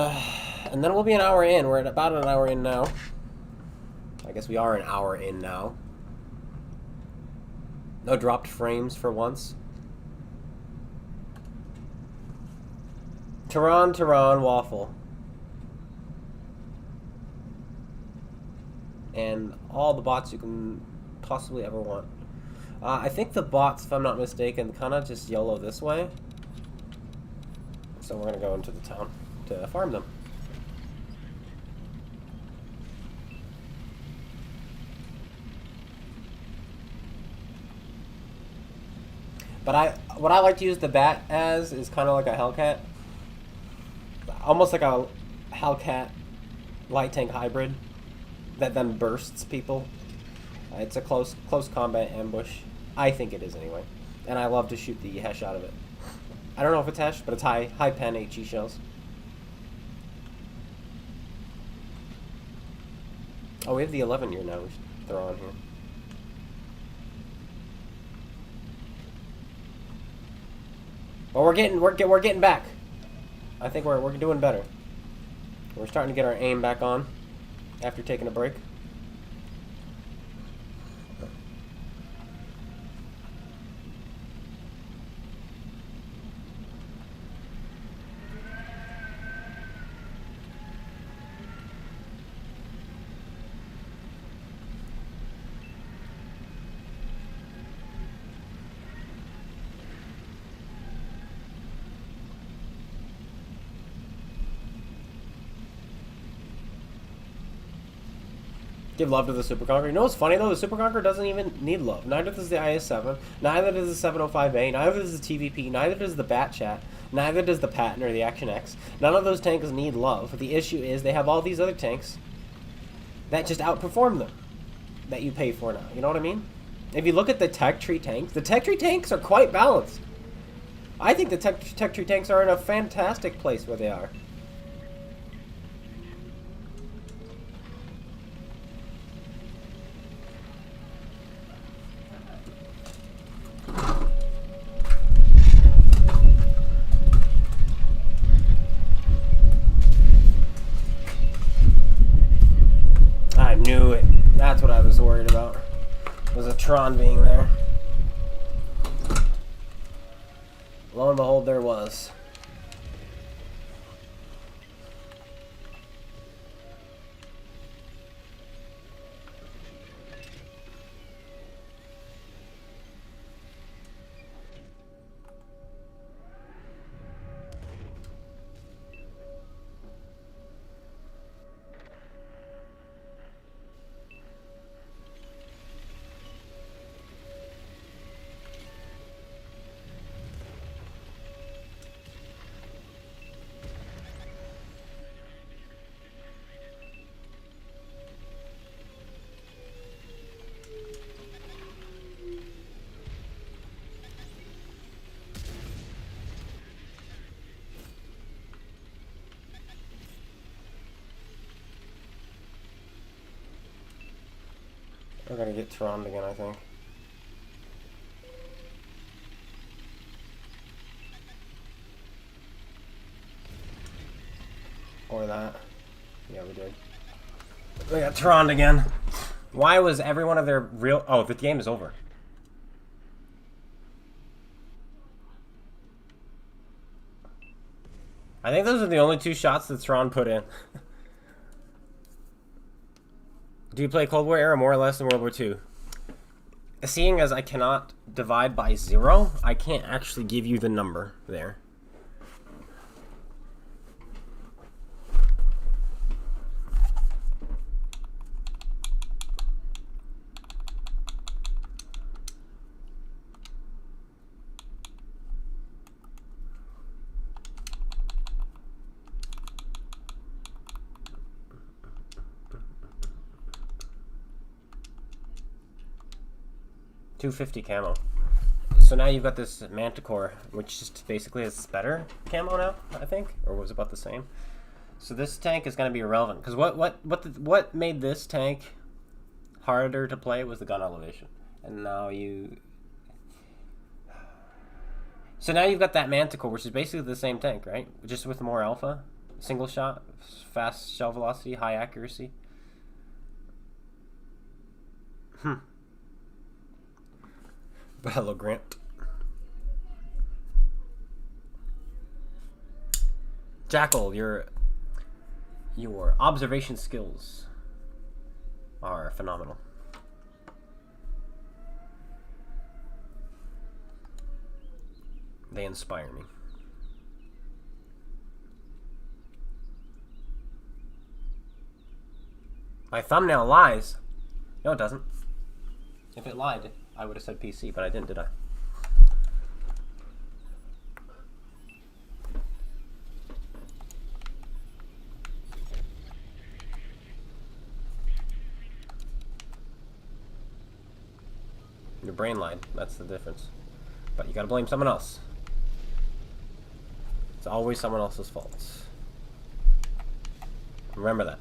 we'll be an hour in. We're at about an hour in now. I guess we are an hour in now. No dropped frames for once. Tehran waffle. And all the bots you can possibly ever want. I think the bots, if I'm not mistaken, kind of just YOLO this way. So we're going to go into the town to farm them. But what I like to use the bat as is kind of like a Hellcat. Almost like a Hellcat light tank hybrid that then bursts people. It's a close combat ambush. I think it is anyway. And I love to shoot the Hesh out of it. I don't know if it's Hesh, but it's high pen HE shells. Oh, we have the 11 year now. We should throw on here. Well, we're getting back. I think we're doing better. We're starting to get our aim back on after taking a break. Give love to the Super Conqueror. You know what's funny though? The Super Conqueror doesn't even need love. Neither does the IS-7. Neither does the 705A. Neither does the TVP. Neither does the Bat Chat. Neither does the Patton or the Action X. None of those tanks need love. The issue is they have all these other tanks that just outperform them that you pay for now. You know what I mean? If you look at the Tech Tree tanks, the Tech Tree tanks are quite balanced. I think the Tech Tree tanks are in a fantastic place where they are. I knew it. That's what I was worried about. Was a Tron being there. Lo and behold, there was. We're gonna get Tron'd again, I think. Or that. Yeah, we did. We got Tron'd again. Why was every one of their real... Oh, the game is over. I think those are the only two shots that Tron put in. Do you play Cold War era more or less than World War II? Seeing as I cannot divide by 0, I can't actually give you the number there. $250 camo. So now you've got this Manticore, which just basically is better camo now, I think, or was about the same. So this tank is going to be irrelevant because what made this tank harder to play was the gun elevation, and now you. So now you've got that Manticore, which is basically the same tank, right? Just with more alpha, single shot, fast shell velocity, high accuracy. Hello, Grant. Jackal, your observation skills are phenomenal. They inspire me. My thumbnail lies. No, it doesn't. If it lied, I would have said PC, but I didn't, did I? Your brain lied. That's the difference. But you gotta blame someone else. It's always someone else's fault. Remember that.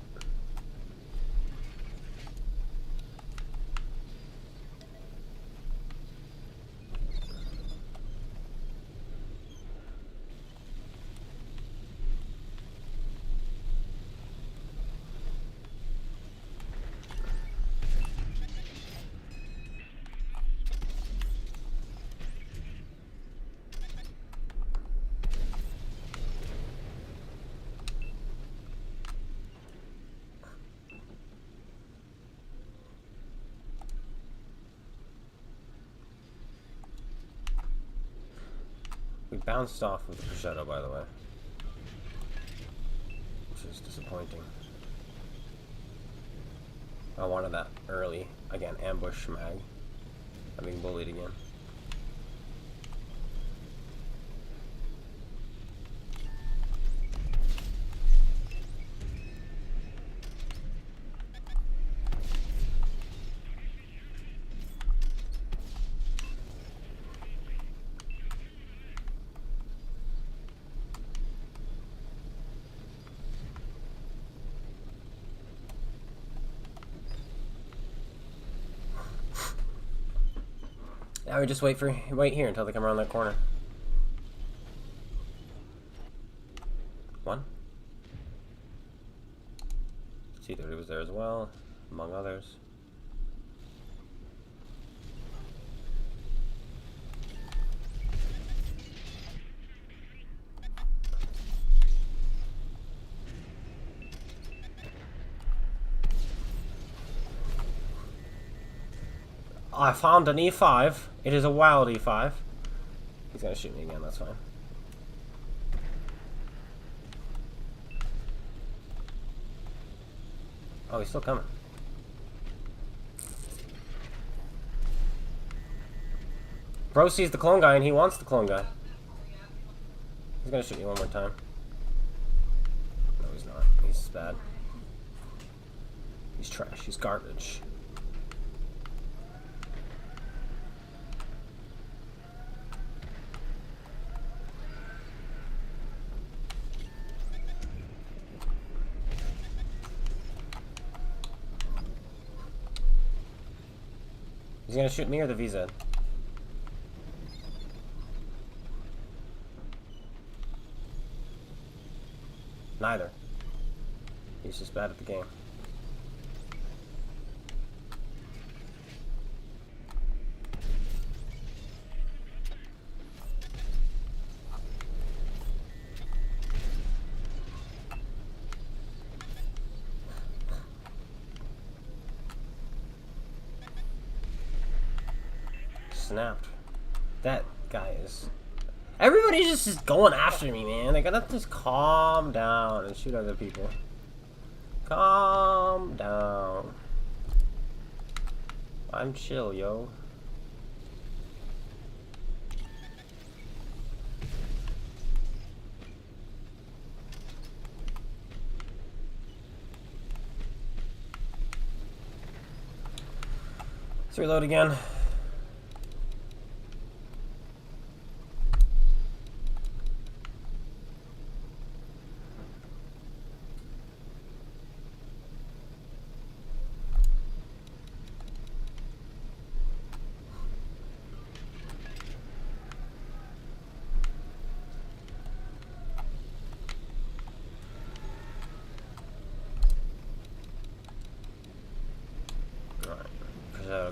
We bounced off with the Prosciutto, by the way, which is disappointing. I wanted that early. Again, ambush mag. I'm being bullied again. Now we just wait here until they come around that corner. One. C30 was there as well, among others. I found an E5. It is a wild E5. He's gonna shoot me again, that's fine. Oh, he's still coming. Bro sees the clone guy and he wants the clone guy. He's gonna shoot me one more time. No, he's not. He's bad. He's trash. He's garbage. He's gonna shoot me or the VZ? Neither. He's just bad at the game. Snapped. That guy is... Everybody's just going after me, man. They gotta just calm down and shoot other people. Calm down. I'm chill, yo. Let's reload again.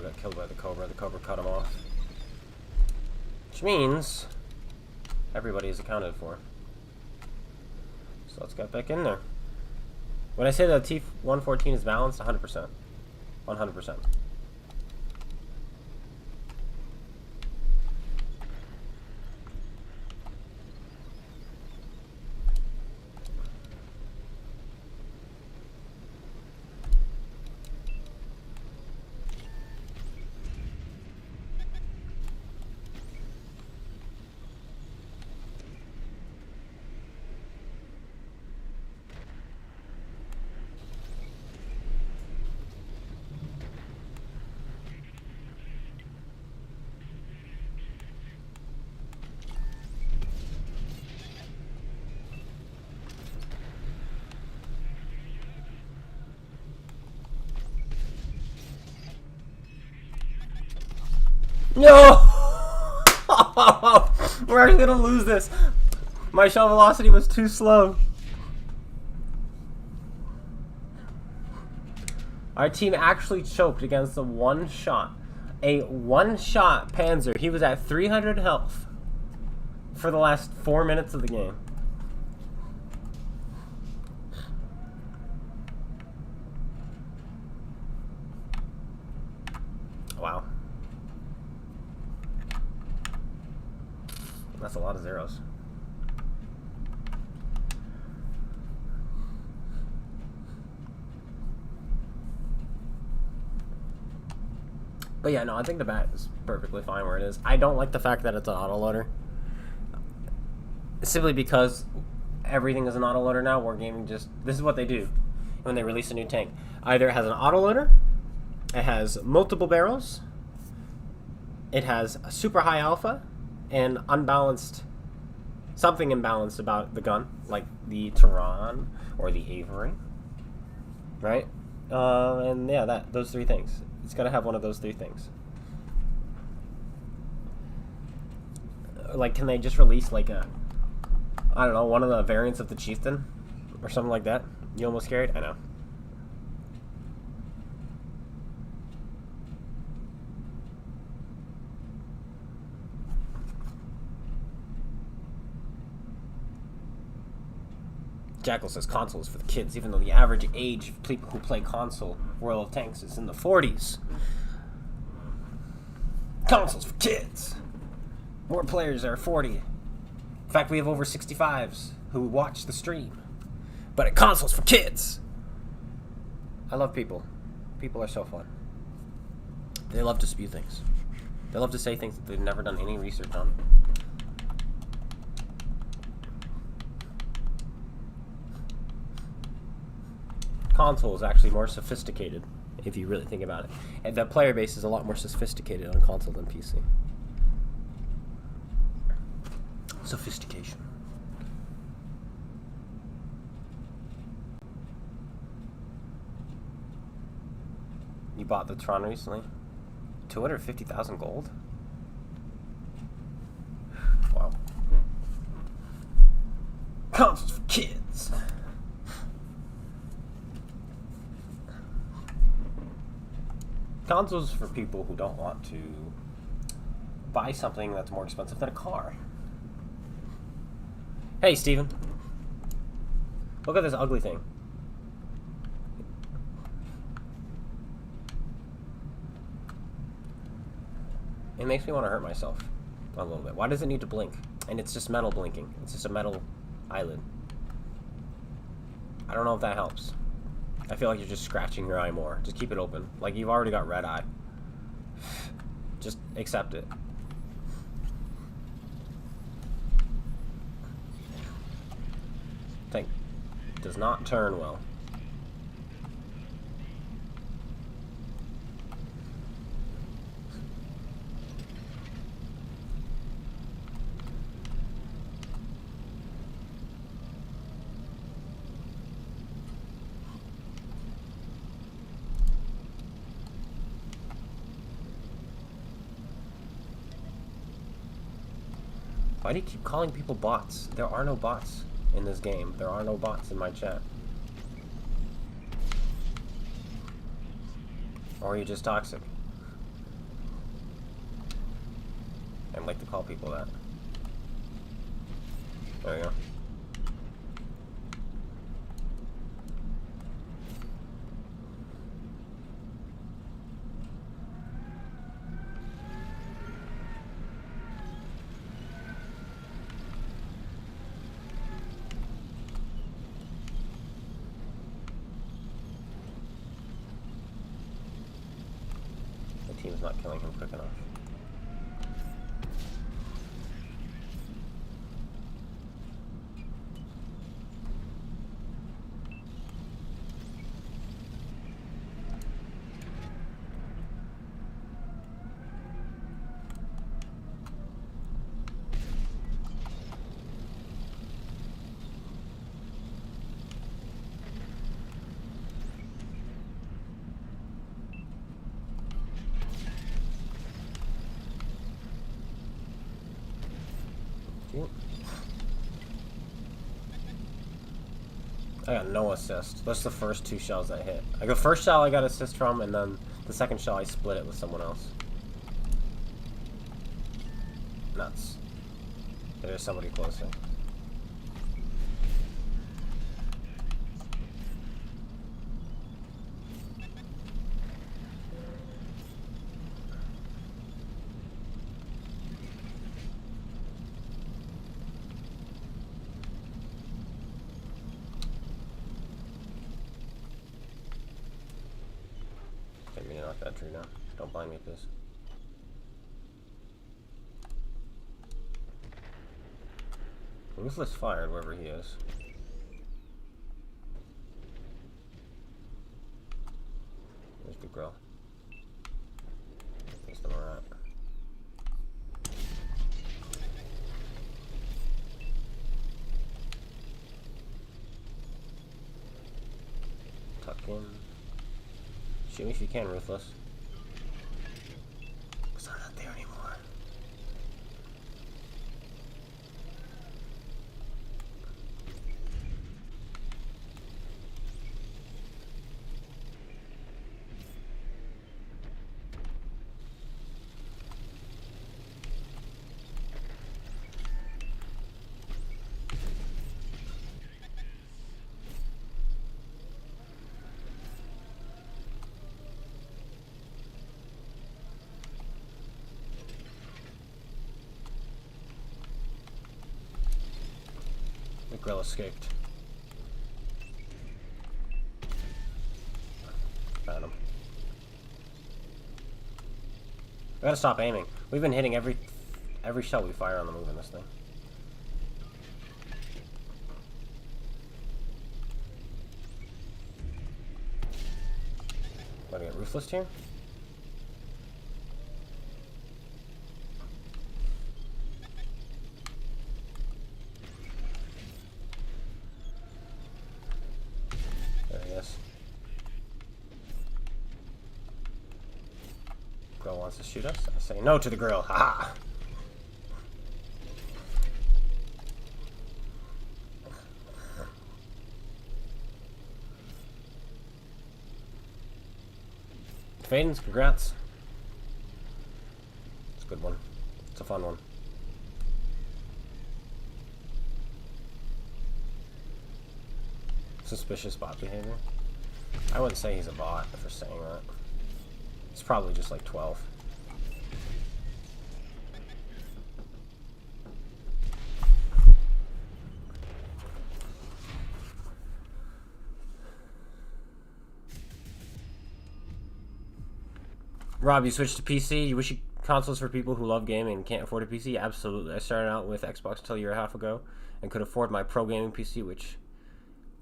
Got killed by the Cobra. The Cobra cut him off. Which means everybody is accounted for. So let's get back in there. When I say that T114 is balanced, 100%. 100%. No! We're actually gonna lose this. My shell velocity was too slow. Our team actually choked against a one-shot Panzer. He was at 300 health for the last 4 minutes of the game. Wow. That's a lot of zeros. But yeah, no, I think the bat is perfectly fine where it is. I don't like the fact that it's an autoloader. Simply because everything is an autoloader now. Wargaming just... This is what they do when they release a new tank. Either it has an autoloader, it has multiple barrels, it has a super high alpha, and unbalanced... Something imbalanced about the gun, like the Tehran or the Avery. Right? And yeah, those three things. It's got to have one of those three things. Like, can they just release, like, a... I don't know, one of the variants of the Chieftain? Or something like that? You almost scared? I know. Jackal says console is for the kids, even though the average age of people who play console World of Tanks is in the 40s. Consoles for kids. More players are 40. In fact, we have over 65s who watch the stream. But at consoles for kids. I love people. People are so fun. They love to spew things. They love to say things that they've never done any research on. Console is actually more sophisticated, if you really think about it. And the player base is a lot more sophisticated on console than PC. Sophistication. You bought the Tron recently? 250,000 gold? Wow. Consoles for kids. Consoles for people who don't want to buy something that's more expensive than a car. Hey, Steven. Look at this ugly thing. It makes me want to hurt myself a little bit. Why does it need to blink? And it's just metal blinking. It's just a metal eyelid. I don't know if that helps. I feel like you're just scratching your eye more. Just keep it open. Like, you've already got red eye. Just accept it. Tank does not turn well. Why do you keep calling people bots? There are no bots in this game. There are no bots in my chat. Or are you just toxic? I'd like to call people that. There you go. Team's not killing him quick enough. I got no assist. That's the first two shells I hit. Like, the first shell I got assist from, and then the second shell I split it with someone else. Nuts. There's somebody closer. knock that tree down. Don't blind me at this. Ruthless fired wherever he is. There's the grill. That's the rat. Tuck in. Shoot me if you can, Ruthless. Because I'm not there anymore. The grill escaped. Found him. We gotta stop aiming. We've been hitting every shell we fire on the move in this thing. Gotta get Ruthless here. There he is. Grill wants to shoot us. I say no to the grill. Ha! Fadens, congrats. It's a good one. It's a fun one. Suspicious bot behavior. I wouldn't say he's a bot for saying that. It's probably just like 12. Rob, you switched to PC. You wish you consoles for people who love gaming and can't afford a PC? Absolutely. I started out with Xbox until a year and a half ago and could afford my pro gaming PC, which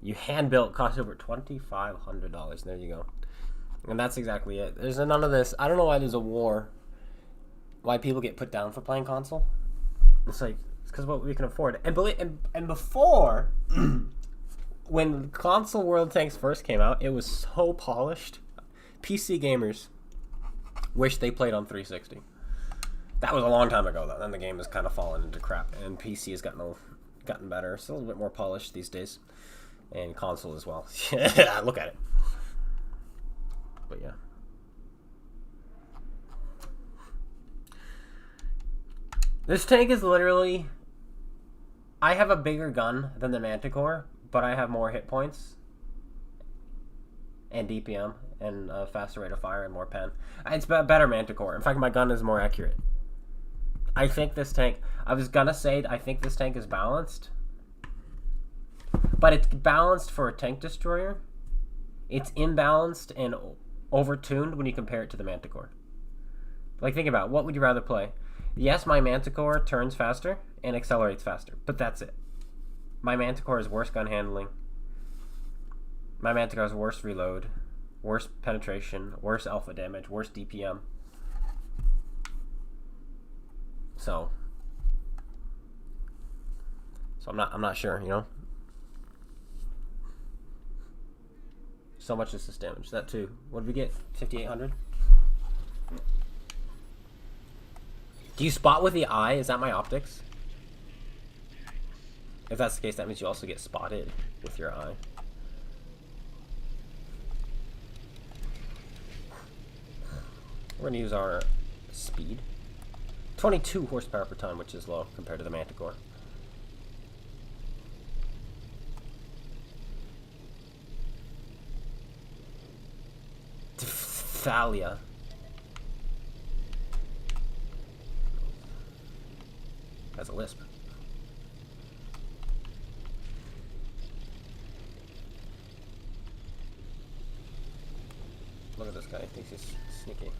you hand built, cost over $2,500. There you go. And that's exactly it. There's none of this. I don't know why there's a war. Why people get put down for playing console. It's like, it's because what we can afford. And before, when console World Tanks first came out, it was so polished. PC gamers wish they played on 360. That was a long time ago, though. Then the game has kind of fallen into crap, and PC has gotten better. It's a little bit more polished these days, and console as well. Yeah, look at it. But yeah. This tank is literally... I have a bigger gun than the Manticore, but I have more hit points and DPM and a faster rate of fire and more pen. It's better Manticore. In fact, my gun is more accurate. I think this tank... I was gonna say I think this tank is balanced, but it's balanced for a tank destroyer. It's imbalanced and overtuned when you compare it to the Manticore. Like, think about it. What would you rather play? Yes, my Manticore turns faster and accelerates faster, but that's it. My Manticore has worse gun handling. My Manticore has worse reload, worse penetration, worse alpha damage, worse DPM. So I'm not sure, you know. So much is this damage. That too. What did we get? 5,800. Do you spot with the eye? Is that my optics? If that's the case, that means you also get spotted with your eye. We're going to use our speed. 22 horsepower per ton, which is low compared to the Manticore. Thalia. Has a lisp. Look at this guy. He thinks he's sneaky.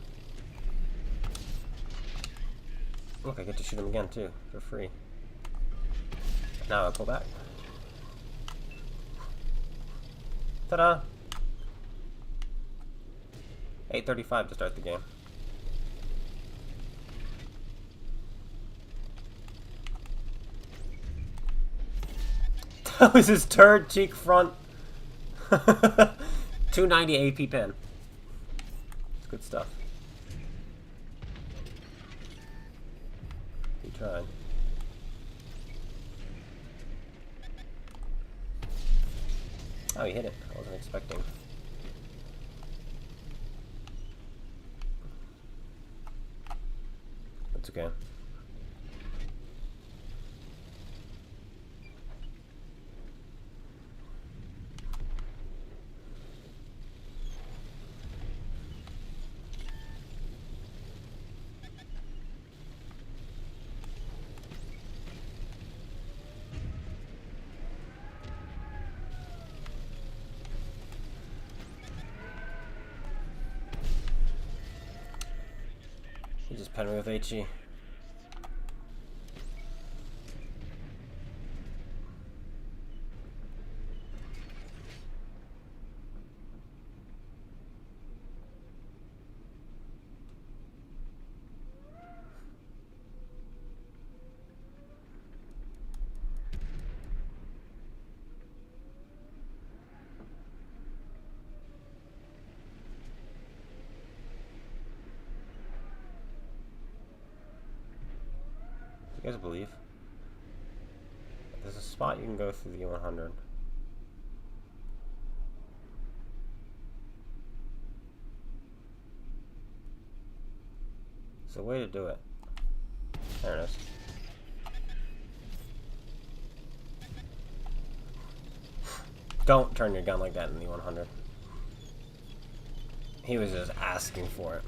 Look, I get to shoot him again, too, for free. Now I pull back. Ta-da! 8:35 to start the game. That was his turd cheek front. 290 AP pen. It's good stuff. He tried. Oh, he hit it. I wasn't expecting. That's okay. He just penned me with HE. You guys believe? There's a spot you can go through the 100. It's a way to do it. There it is. Don't turn your gun like that in the 100. He was just asking for it.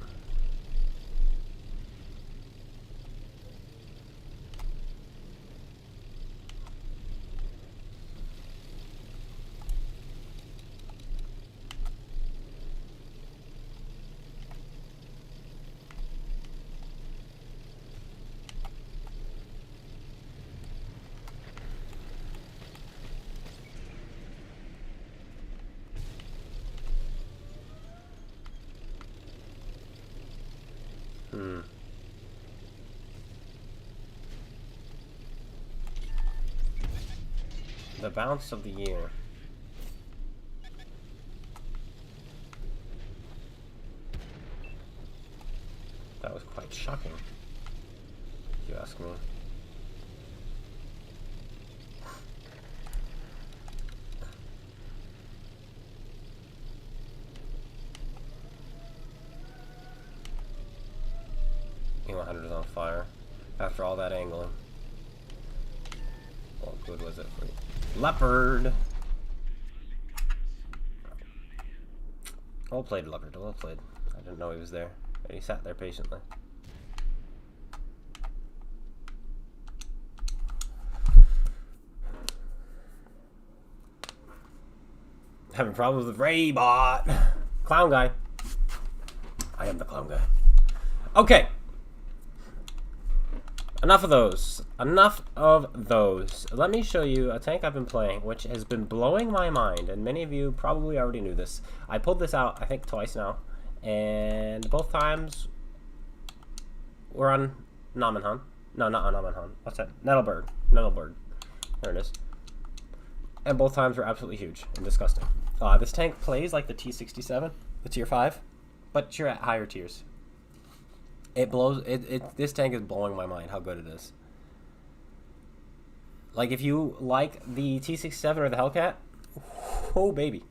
The bounce of the year. That was quite shocking, if you ask me. E100 is on fire after all that angling. What good was it for you? Leopard! Well played, Leopard. Well played. I didn't know he was there. But he sat there patiently. Having problems with Raybot. CloneGuy. I am the CloneGuy. Okay. Enough of those. Enough of those. Let me show you a tank I've been playing, which has been blowing my mind, and many of you probably already knew this. I pulled this out, I think, twice now, and both times we're on Namenhan. No, not on Namenhan. What's that? Nettlebird. Nettlebird. There it is. And both times were absolutely huge and disgusting. This tank plays like the T67, the tier 5, but you're at higher tiers. It blows. This tank is blowing my mind how good it is. Like, if you like the T67 or the Hellcat, oh baby.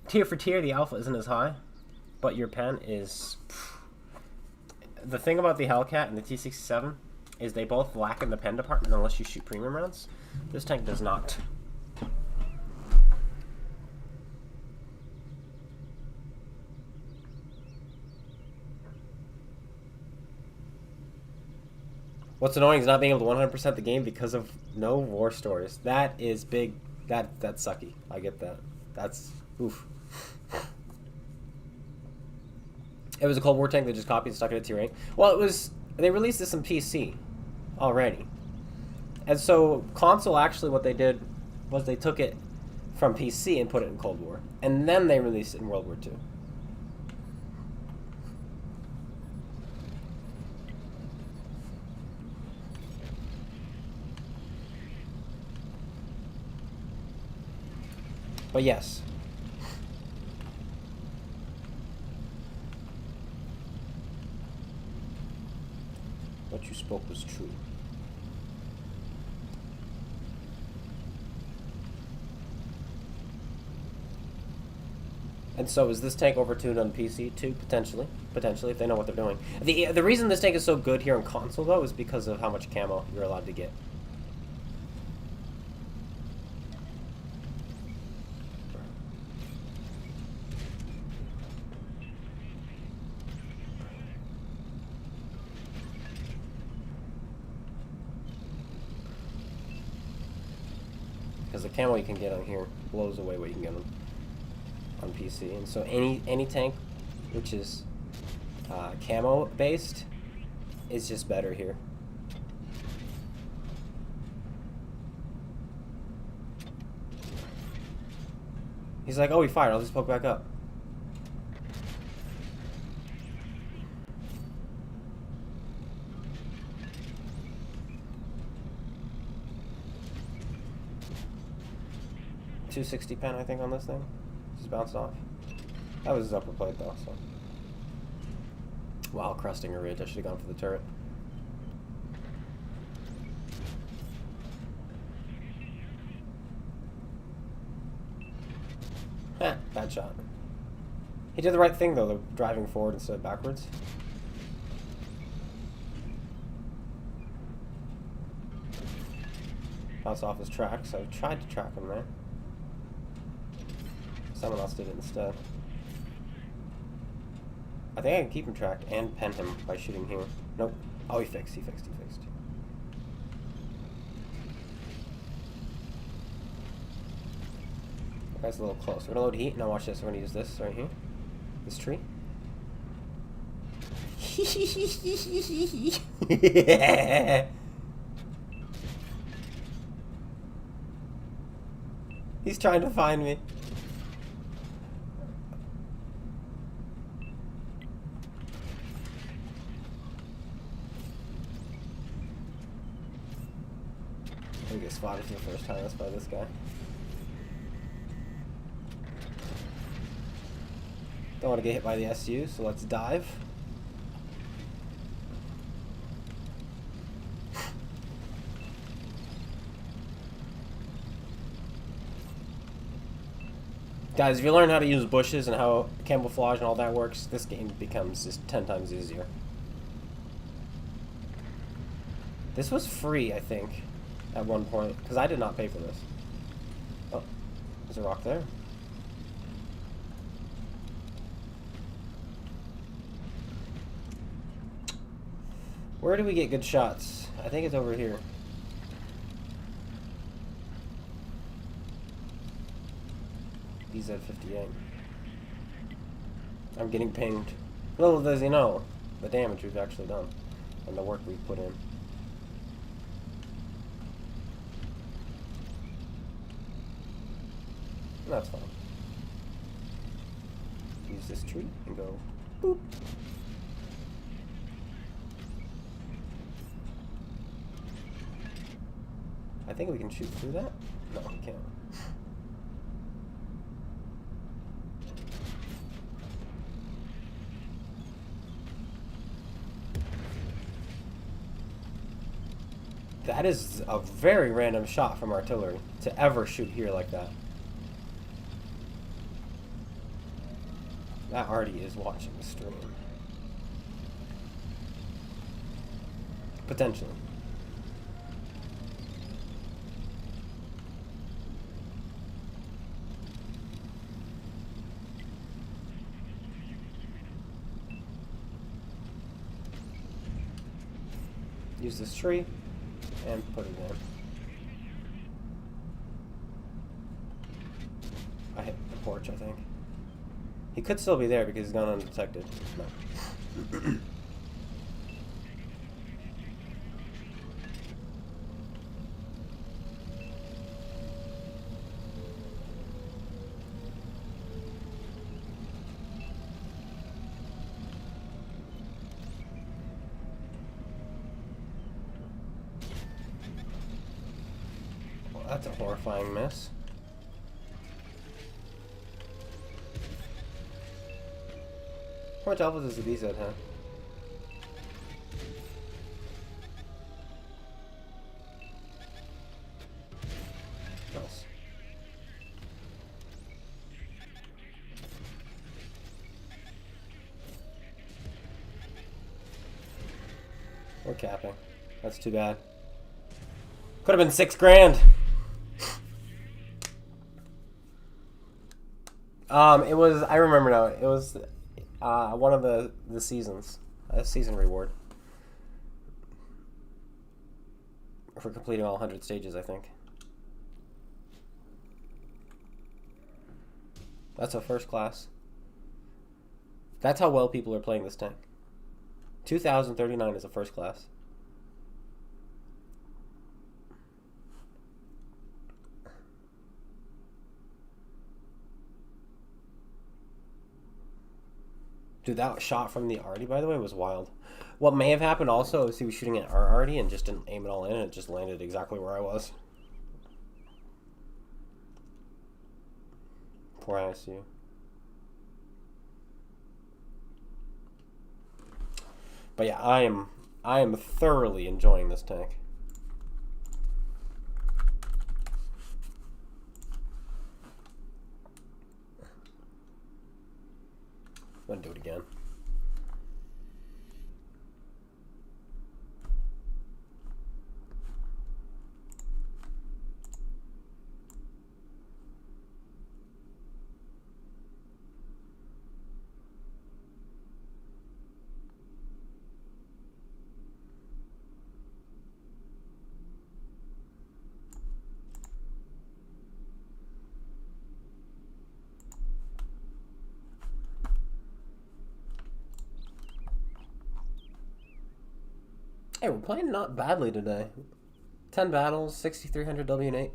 Tier for tier, the alpha isn't as high, but your pen is. The thing about the Hellcat and the T67 is they both lack in the pen department unless you shoot premium rounds. This tank does not. What's annoying is not being able to 100% the game because of no war stories. That is big. That's sucky. I get that. That's oof. It was a Cold War tank they just copied and stuck it at T-Rank. Well, it was... They released this in PC already. And so, console, actually, what they did was they took it from PC and put it in Cold War. And then they released it in World War II. But yes. What you spoke was true. And so is this tank overtuned on PC too? Potentially. Potentially, if they know what they're doing. The reason this tank is so good here in console, though, is because of how much camo you're allowed to get. Because the camo you can get on here blows away what you can get on PC. And so any tank which is camo based is just better here. He's like, oh, he fired, I'll just poke back up. .260 pen, I think, on this thing. Just bounced off. That was his upper plate, though, so. Wow, crusting a ridge. I should have gone for the turret. Bad shot. He did the right thing, though, driving forward instead of backwards. Bounced off his track, so I tried to track him there. Someone else did it instead. I think I can keep him tracked and pen him by shooting here. Nope. Oh, he fixed. That guy's a little close. We're gonna load heat. Now watch this. We're gonna use this right here. This tree. He's trying to find me. We get spotted for the first time. That's by this guy. Don't want to get hit by the SU, so let's dive. Guys, if you learn how to use bushes and how camouflage and all that works, this game becomes just 10 times easier. This was free, I think, at one point, because I did not pay for this. Oh, there's a rock there. Where do we get good shots? I think it's over here. BZ-58. I'm getting pinged. Little does he know the damage we've actually done and the work we've put in. That's fine. Use this tree and go boop. I think we can shoot through that. No, we can't. That is a very random shot from artillery to ever shoot here like that. That already is watching the stream. Potentially. Use this tree and put it in. I hit the porch, I think. He could still be there because he's gone undetected. No. Well, that's a horrifying miss. How much alpha does the B-set have? Nice. We're capping. That's too bad. Could have been $6 grand. It was. I remember now. It was one of the seasons. A season reward for completing all 100 stages, I think. That's a first class. That's how well people are playing this tank. 2039 is a first class. Dude, that shot from the Artie, by the way, was wild. What may have happened also is he was shooting at our Artie and just didn't aim it all in, and it just landed exactly where I was. Poor ISU. But yeah, I am thoroughly enjoying this tank. I'm gonna do it again. Hey, we're playing not badly today. 10 battles, 6,300 W8.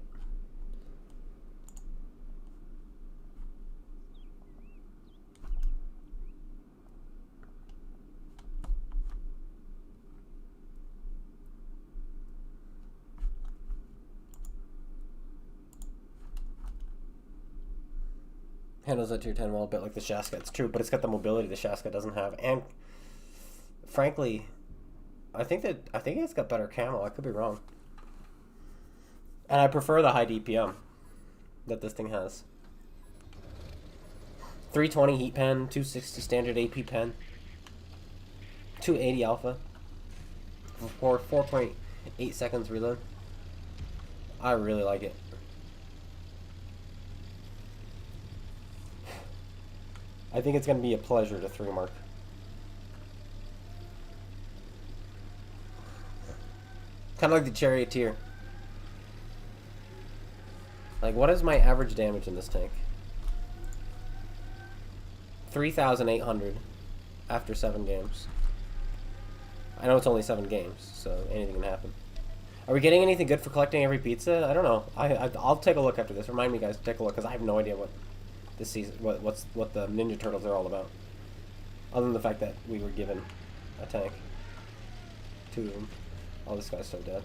Handles that tier 10 well, a bit like the Shaska. It's true, but it's got the mobility the Shaska doesn't have. And frankly, I think it's got better camo. I could be wrong. And I prefer the high DPM that this thing has. 320 heat pen, 260 standard AP pen, 280 alpha, for 4.8 seconds reload. I really like it. I think it's going to be a pleasure to 3-mark. Kind of like the Charioteer. Like, what is my average damage in this tank? 3,800 after 7 games. I know it's only 7 games, so anything can happen. Are we getting anything good for collecting every pizza? I don't know. I'll take a look after this. Remind me, guys, to take a look, because I have no idea what this season, what the Ninja Turtles are all about. Other than the fact that we were given a tank. 2 of them. Oh, this guy's so dead.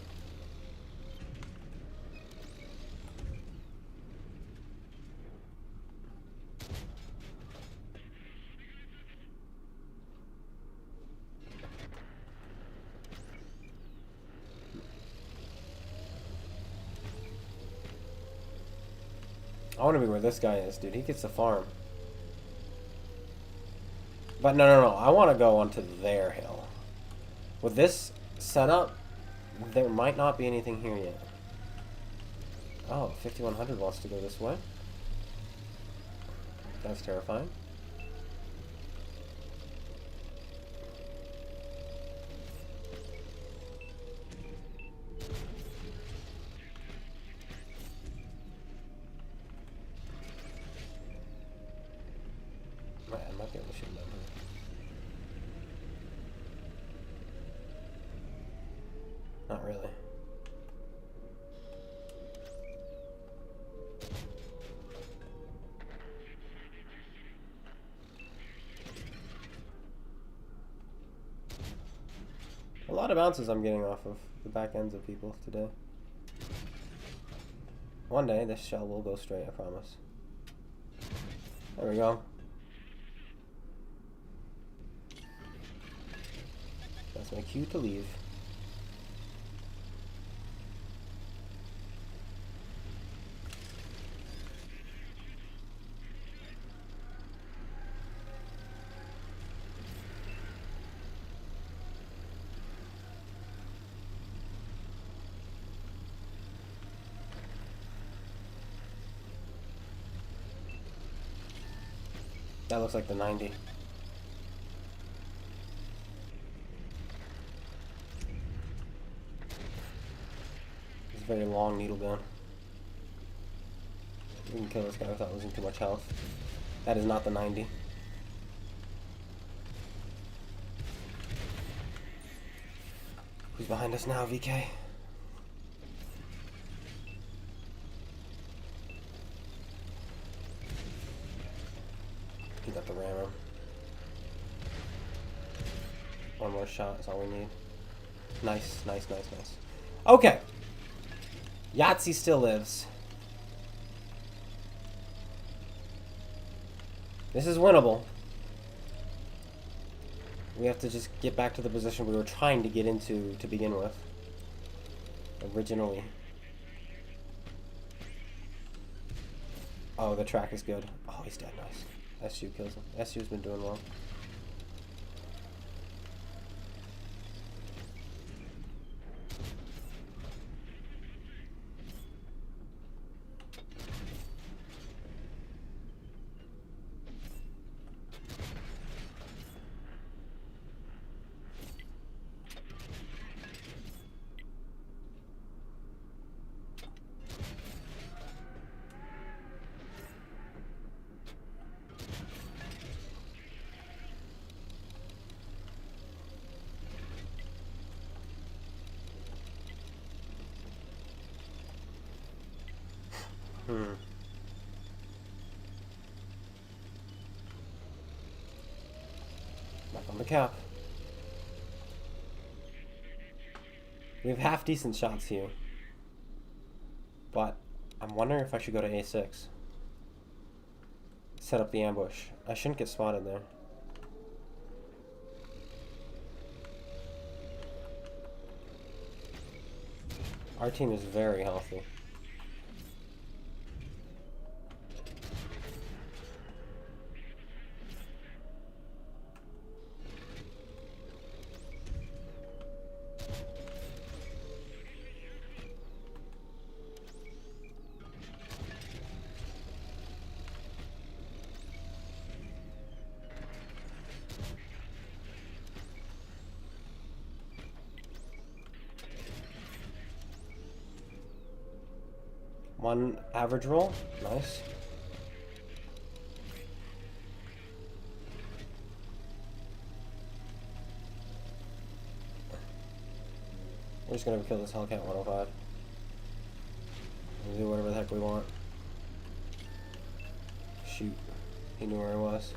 I want to be where this guy is, dude. He gets the farm. But no. I want to go onto their hill. With this setup, there might not be anything here yet. Oh, 5100 wants to go this way. That's terrifying. Wait, I might be able to shoot him down here. Not really. A lot of bounces I'm getting off of the back ends of people today. One day this shell will go straight, I promise. There we go. That's my cue to leave. That looks like the 90. It's a very long needle gun. We can kill this guy without losing too much health. That is not the 90. Who's behind us now, VK? You got the rammer. One more shot is all we need. Nice, nice, nice, nice. Okay. Yahtzee still lives. This is winnable. We have to just get back to the position we were trying to get into to begin with. Originally. Oh, the track is good. Oh, he's dead. Nice. SU kills him. SU's been doing well. Back on the cap. We have half decent shots here. But I'm wondering if I should go to A6. Set up the ambush. I shouldn't get spotted there. Our team is very healthy. One average roll. Nice. We're just gonna kill this Hellcat 105. We'll do whatever the heck we want. Shoot. He knew where he was.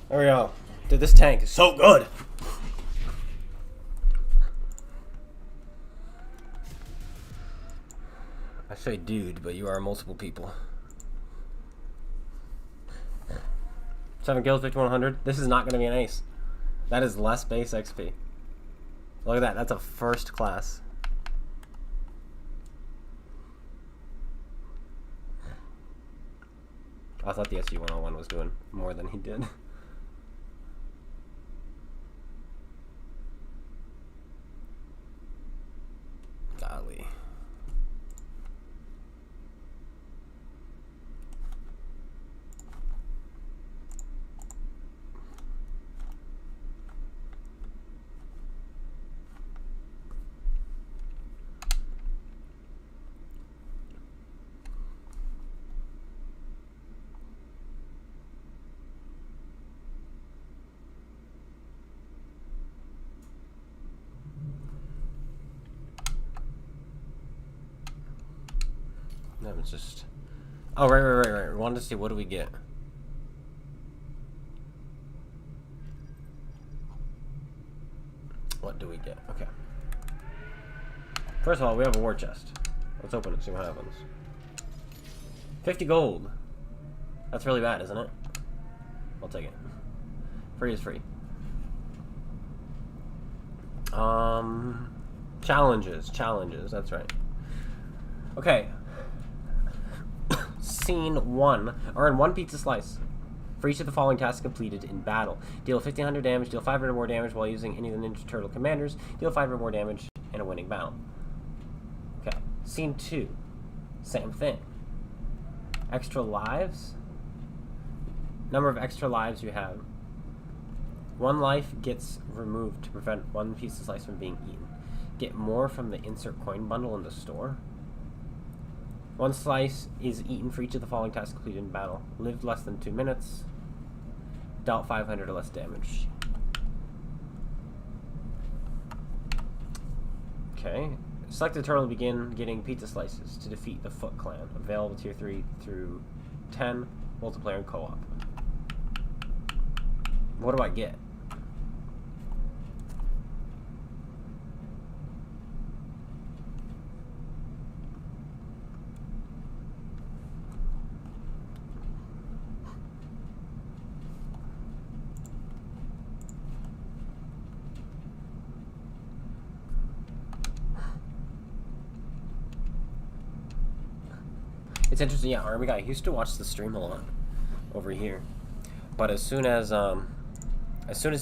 There we go. Dude, this tank is so good. I say dude, but you are multiple people. 7 kills, 5100. This is not going to be an ace. That is less base XP. Look at that. That's a first class. I thought the SU-101 was doing more than he did. Golly. That was just... Oh, right. We wanted to see, what do we get? What do we get? Okay. First of all, we have a war chest. Let's open it, see what happens. 50 gold. That's really bad, isn't it? I'll take it. Free is free. Challenges, that's right. Okay. Scene 1. Earn 1 pizza slice. For each of the following tasks completed in battle. Deal 1500 damage, deal 500 more damage while using any of the Ninja Turtle commanders, deal 500 more damage in a winning battle. Okay. Scene 2. Same thing. Extra lives. Number of extra lives you have. 1 life gets removed to prevent 1 pizza slice from being eaten. Get more from the insert coin bundle in the store. 1 slice is eaten for each of the following tasks completed in battle. Lived less than 2 minutes. Dealt 500 or less damage. Okay. Select a turtle to begin getting pizza slices to defeat the Foot Clan. Available tier 3 through 10. Multiplayer and co-op. What do I get? It's interesting, yeah, Army Guy used to watch the stream a lot over here. But as soon as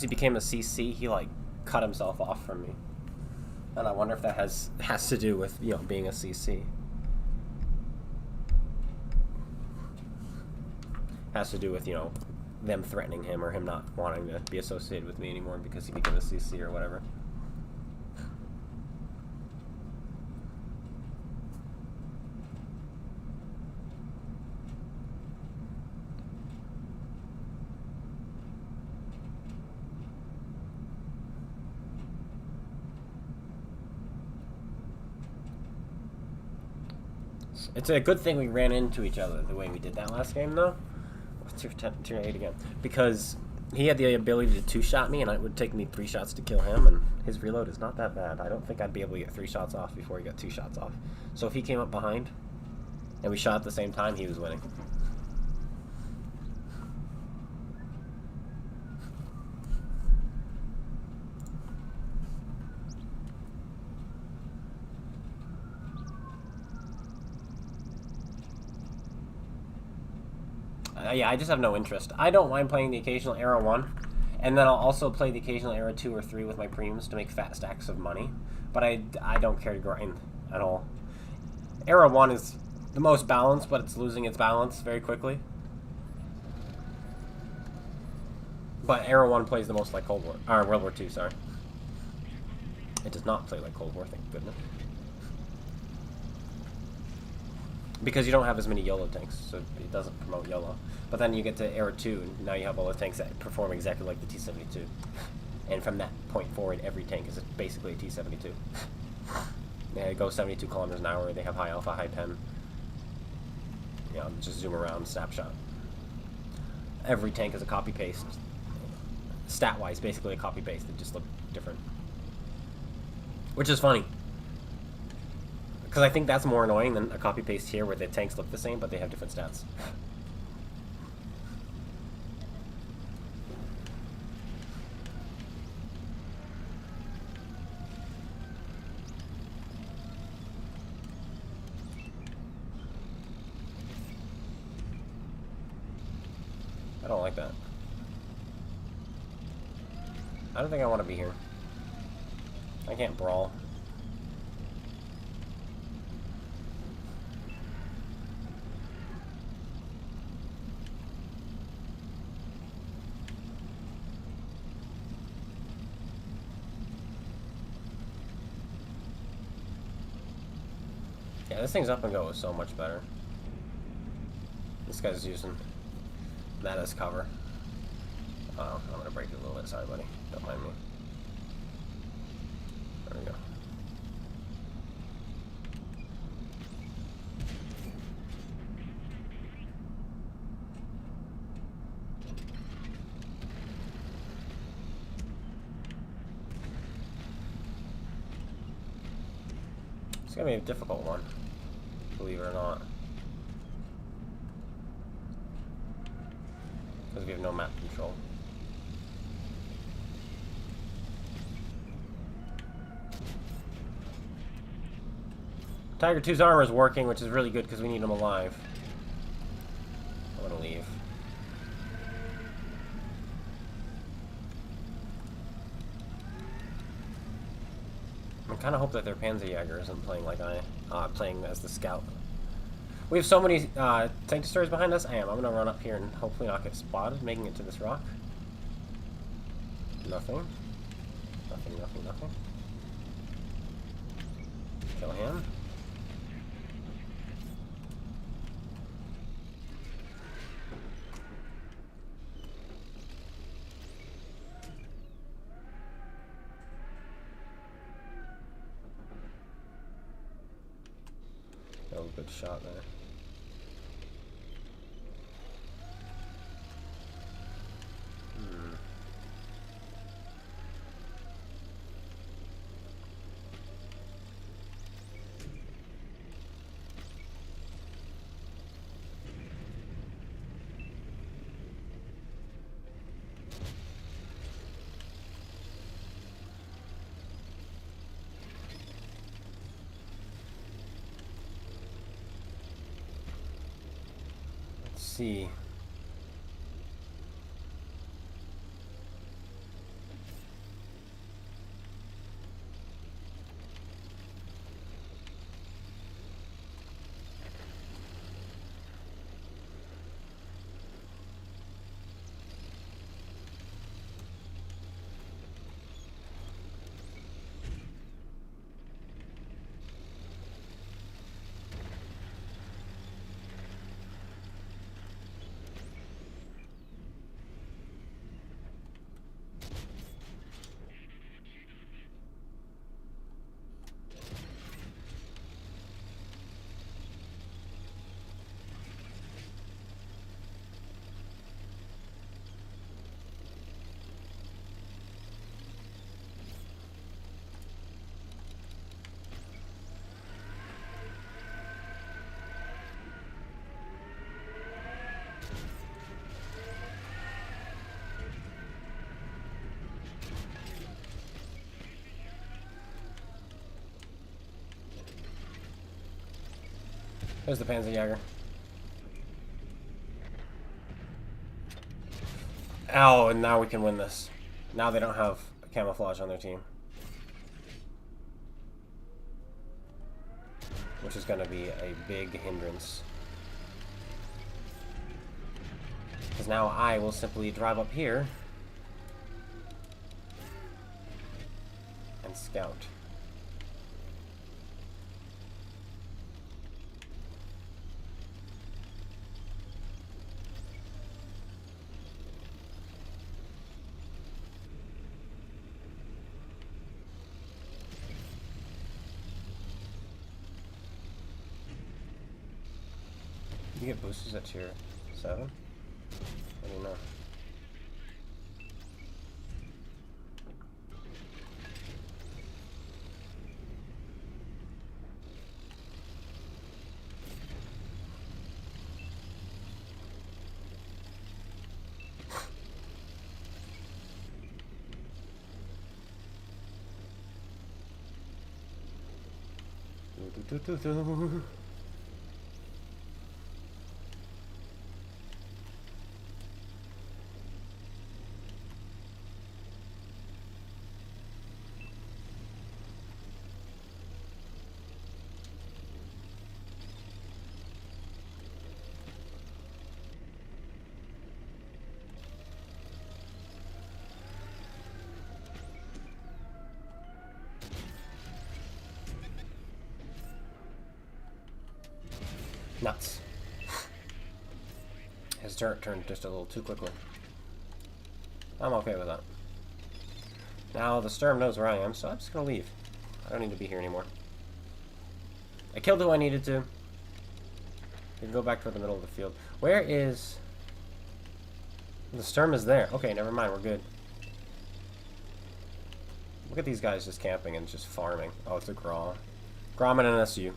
he became a CC, he like cut himself off from me. And I wonder if that has to do with, you know, being a CC. Has to do with, you know, them threatening him or him not wanting to be associated with me anymore because he became a CC or whatever. It's a good thing we ran into each other the way we did that last game, though. Tier 8 again. Because he had the ability to 2-shot me, and it would take me 3 shots to kill him, and his reload is not that bad. I don't think I'd be able to get 3 shots off before he got 2 shots off. So if he came up behind, and we shot at the same time, he was winning. Yeah, I just have no interest. I don't mind playing the occasional Era 1, and then I'll also play the occasional Era 2 or 3 with my premiums to make fat stacks of money, but I don't care to grind at all. Era 1 is the most balanced, but it's losing its balance very quickly. But Era 1 plays the most like Cold War, or World War 2, sorry. It does not play like Cold War, thank goodness. Because you don't have as many YOLO tanks, so it doesn't promote YOLO. But then you get to Era 2, and now you have all the tanks that perform exactly like the T-72. And from that point forward, every tank is basically a T-72. They go 72 kilometers an hour, they have high alpha, high pen. You know, just zoom around, snapshot. Every tank is a copy-paste. Stat-wise, basically a copy-paste, they just look different. Which is funny. Because I think that's more annoying than a copy-paste here where the tanks look the same, but they have different stats. don't like that. I don't think I want to be here. I can't brawl. Yeah, this thing's up and go is so much better. This guy's using that as cover. Oh, I'm gonna break it a little bit. Sorry, buddy. Don't mind me. There we go. It's gonna be a difficult one, believe it or not. Because we have no map control. Tiger 2's armor is working, which is really good because we need him alive. I'm gonna leave. I kind of hope that their Panzerjäger isn't playing like playing as the scout. We have so many tank destroyers behind us. I'm gonna run up here and hopefully not get spotted making it to this rock. Nothing. Nothing, nothing, nothing. Kill him. Oh, good shot there. See. There's the Panzerjäger. Oh, and now we can win this. Now they don't have camouflage on their team. Which is going to be a big hindrance. Because now I will simply drive up here and scout. You get boosters at tier 7? I don't know. Nuts. His turret turned just a little too quickly. I'm okay with that. Now the Sturm knows where I am, so I'm just gonna leave. I don't need to be here anymore. I killed who I needed to. We can go back to the middle of the field. Where is... The Sturm is there. Okay, never mind, we're good. Look at these guys just camping and just farming. Oh, it's a Grau. Grauman and an SU.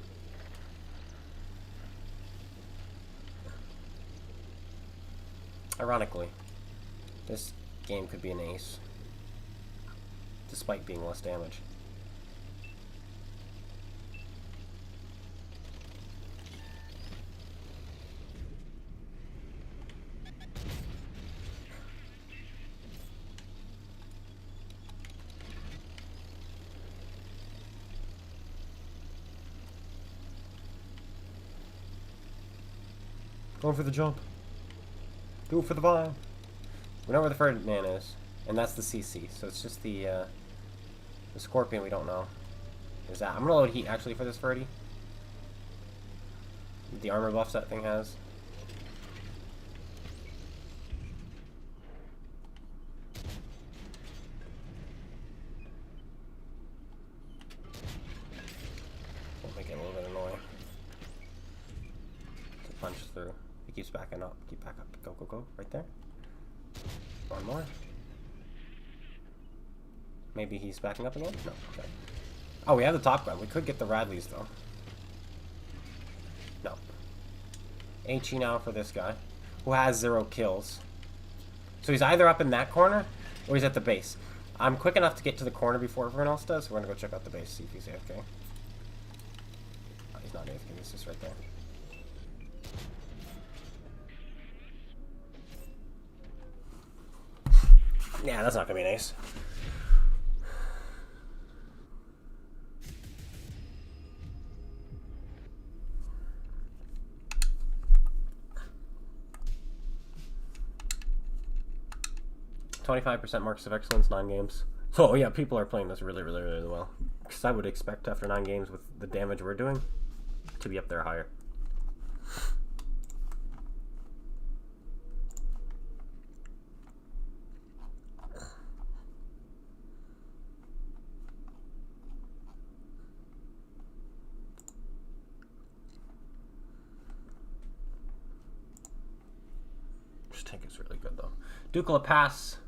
Ironically, this game could be an ace, despite being less damage. Going for the jump. Do it for the vibe. We know where the third man is, and that's the CC. So it's just the Scorpion we don't know. Is that? I'm gonna load heat actually for this Ferdy. The armor buffs that thing has. Will make it a little bit annoying to punch through. He keeps backing up. Keep back up. Go, go, go. Right there. One more. Maybe he's backing up again? No. Okay. Oh, we have the top gun. We could get the Radleys, though. No. HE now for this guy, who has 0 kills. So he's either up in that corner, or he's at the base. I'm quick enough to get to the corner before everyone else does, so we're going to go check out the base, see if he's AFK. Oh, he's not AFK. He's just right there. Yeah, that's not gonna be nice. %, marks of excellence, 9 games. Oh yeah, people are playing this really, really, really well. Because I would expect after 9 games with the damage we're doing to be up there higher. Tank is really good though. Duke Pass.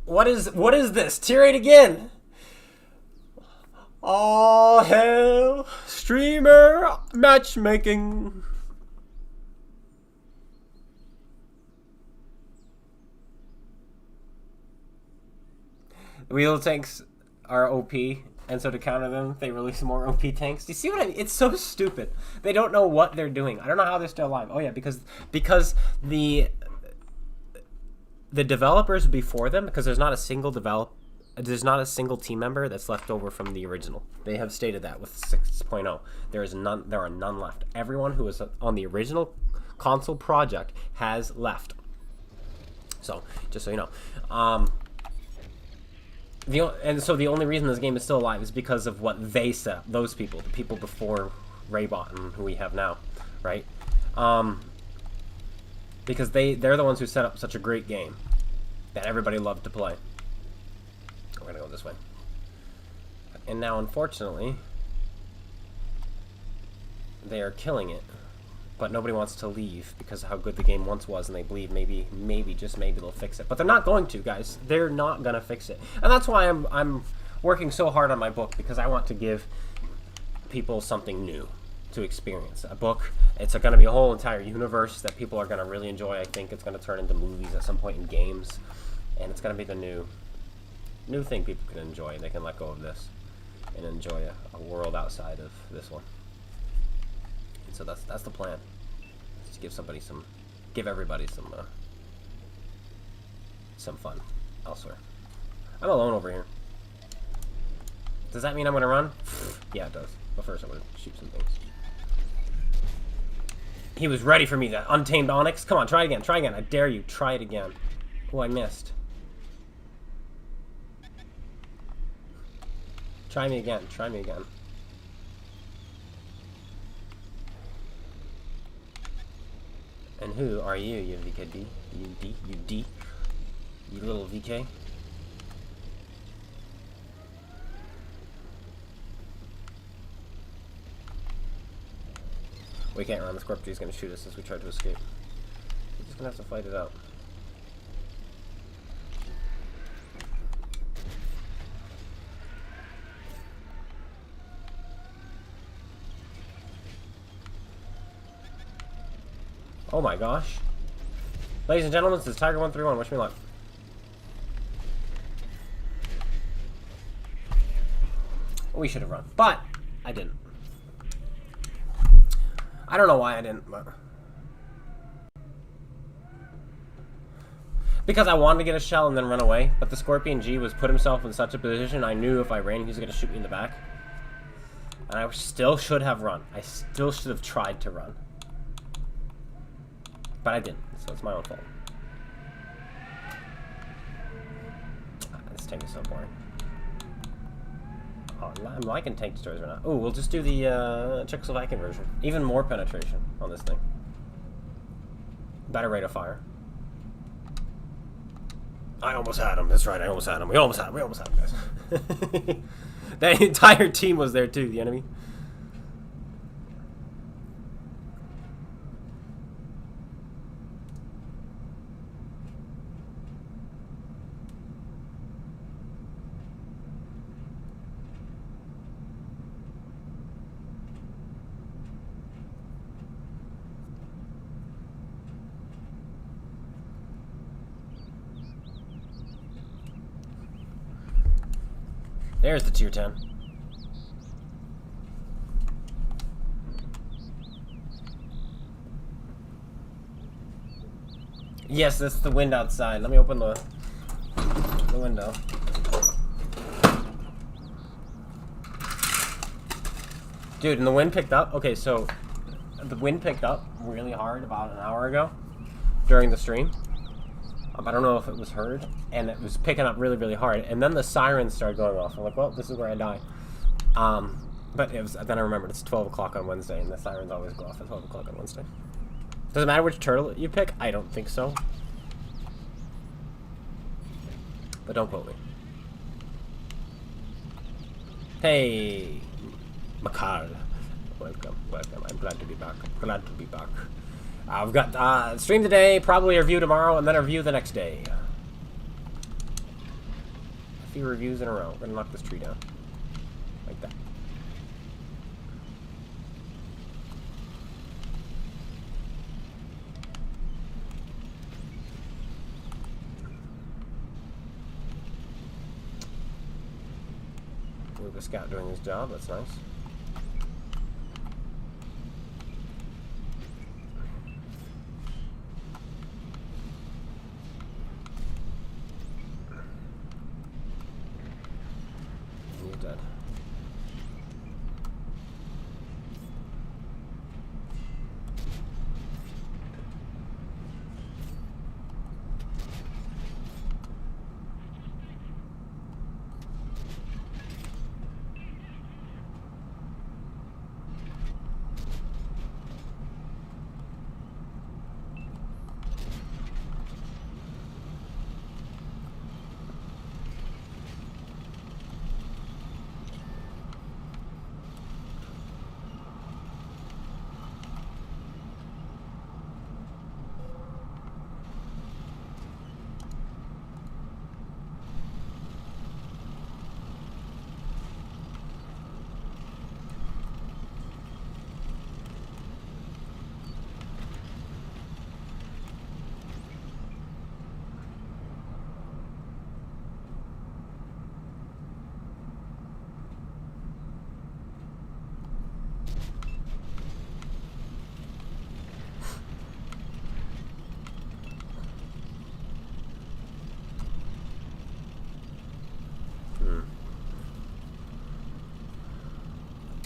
What is this? Tier 8 again. All hell streamer matchmaking. The wheel tanks are OP, and so to counter them, they release more OP tanks. Do you see what I mean? It's so stupid. They don't know what they're doing. I don't know how they're still alive. Oh yeah, because the developers before them, because there's not a single team member that's left over from the original. They have stated that with 6.0. There are none left. Everyone who was on the original console project has left. So, just so you know. So the only reason this game is still alive is because of what they set up. Those people, the people before Raybot and who we have now, right? Because they're the ones who set up such a great game that everybody loved to play. We're gonna go this way. And now, unfortunately, they are killing it. But nobody wants to leave because of how good the game once was, and they believe maybe, just maybe they'll fix it. But they're not going to, guys. They're not gonna fix it. And that's why I'm working so hard on my book, because I want to give people something new to experience. A book, it's going to be a whole entire universe that people are going to really enjoy. I think it's going to turn into movies at some point in games, and it's going to be the new thing people can enjoy, and they can let go of this and enjoy a world outside of this one. And so that's the plan. Just give everybody some fun elsewhere. I'm alone over here. Does that mean I'm going to run? Yeah, it does. But first I'm going to shoot some things. He was ready for me, that untamed Onyx. Come on, try it again. Try again. I dare you. Try it again. Oh, I missed. Try me again. Try me again. And who are you, you VKD? You little VK? We can't run. The Scorpio's gonna shoot us as we try to escape. We're just gonna have to fight it out. Oh my gosh. Ladies and gentlemen, this is Tiger131. Wish me luck. We should have run, but I didn't. I don't know why I didn't, but... Because I wanted to get a shell and then run away, but the Scorpion G was put himself in such a position I knew if I ran he was going to shoot me in the back. And I still should have run. I still should have tried to run. But I didn't, so it's my own fault. This tank is so boring. Oh, I'm liking tank destroyers right now. Oh, we'll just do the Czechoslovakian version. Even more penetration on this thing. Better rate of fire. I almost had him. That's right, I almost had him. We almost had him. We almost had him, guys. The entire team was there too, the enemy. There's the tier 10. Yes, that's the wind outside. Let me open the window. Dude, and the wind picked up. Okay, so the wind picked up really hard about an hour ago during the stream. I don't know if it was heard, and it was picking up really, really hard, and then the sirens started going off. I'm like, well, this is where I die. But it was, then I remembered it's 12 o'clock on Wednesday, and the sirens always go off at 12 o'clock on Wednesday. Does it matter which turtle you pick? I don't think so. But don't quote me. Hey, Makar. Welcome, welcome. I'm glad to be back. Glad to be back. I've got stream today, probably a review tomorrow, and then a review the next day. A few reviews in a row. We're gonna knock this tree down. Like that. Luka Scout doing his job, that's nice. Dead.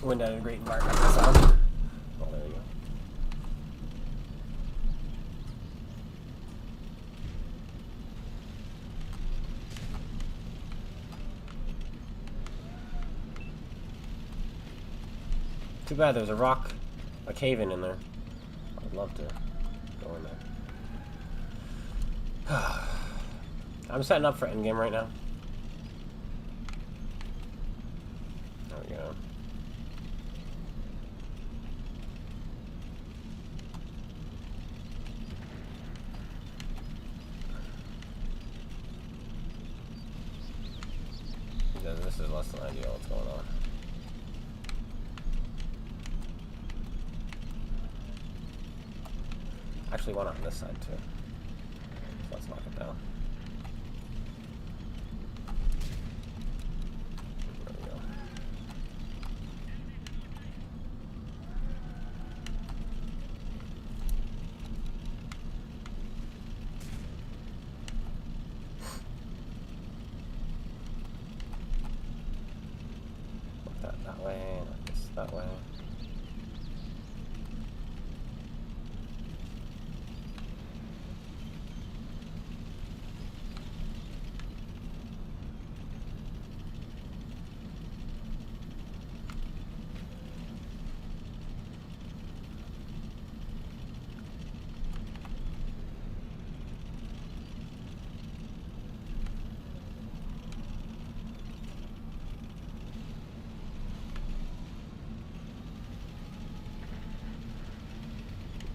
Went down in a great environment. Oh, there we go. Too bad there's a rock, a cave in there. I'd love to Go in there. I'm setting up for endgame right now. There we go. This is less than ideal. What's going on? Actually, one on this side too. So let's knock it down. There we go. That way, not this that way.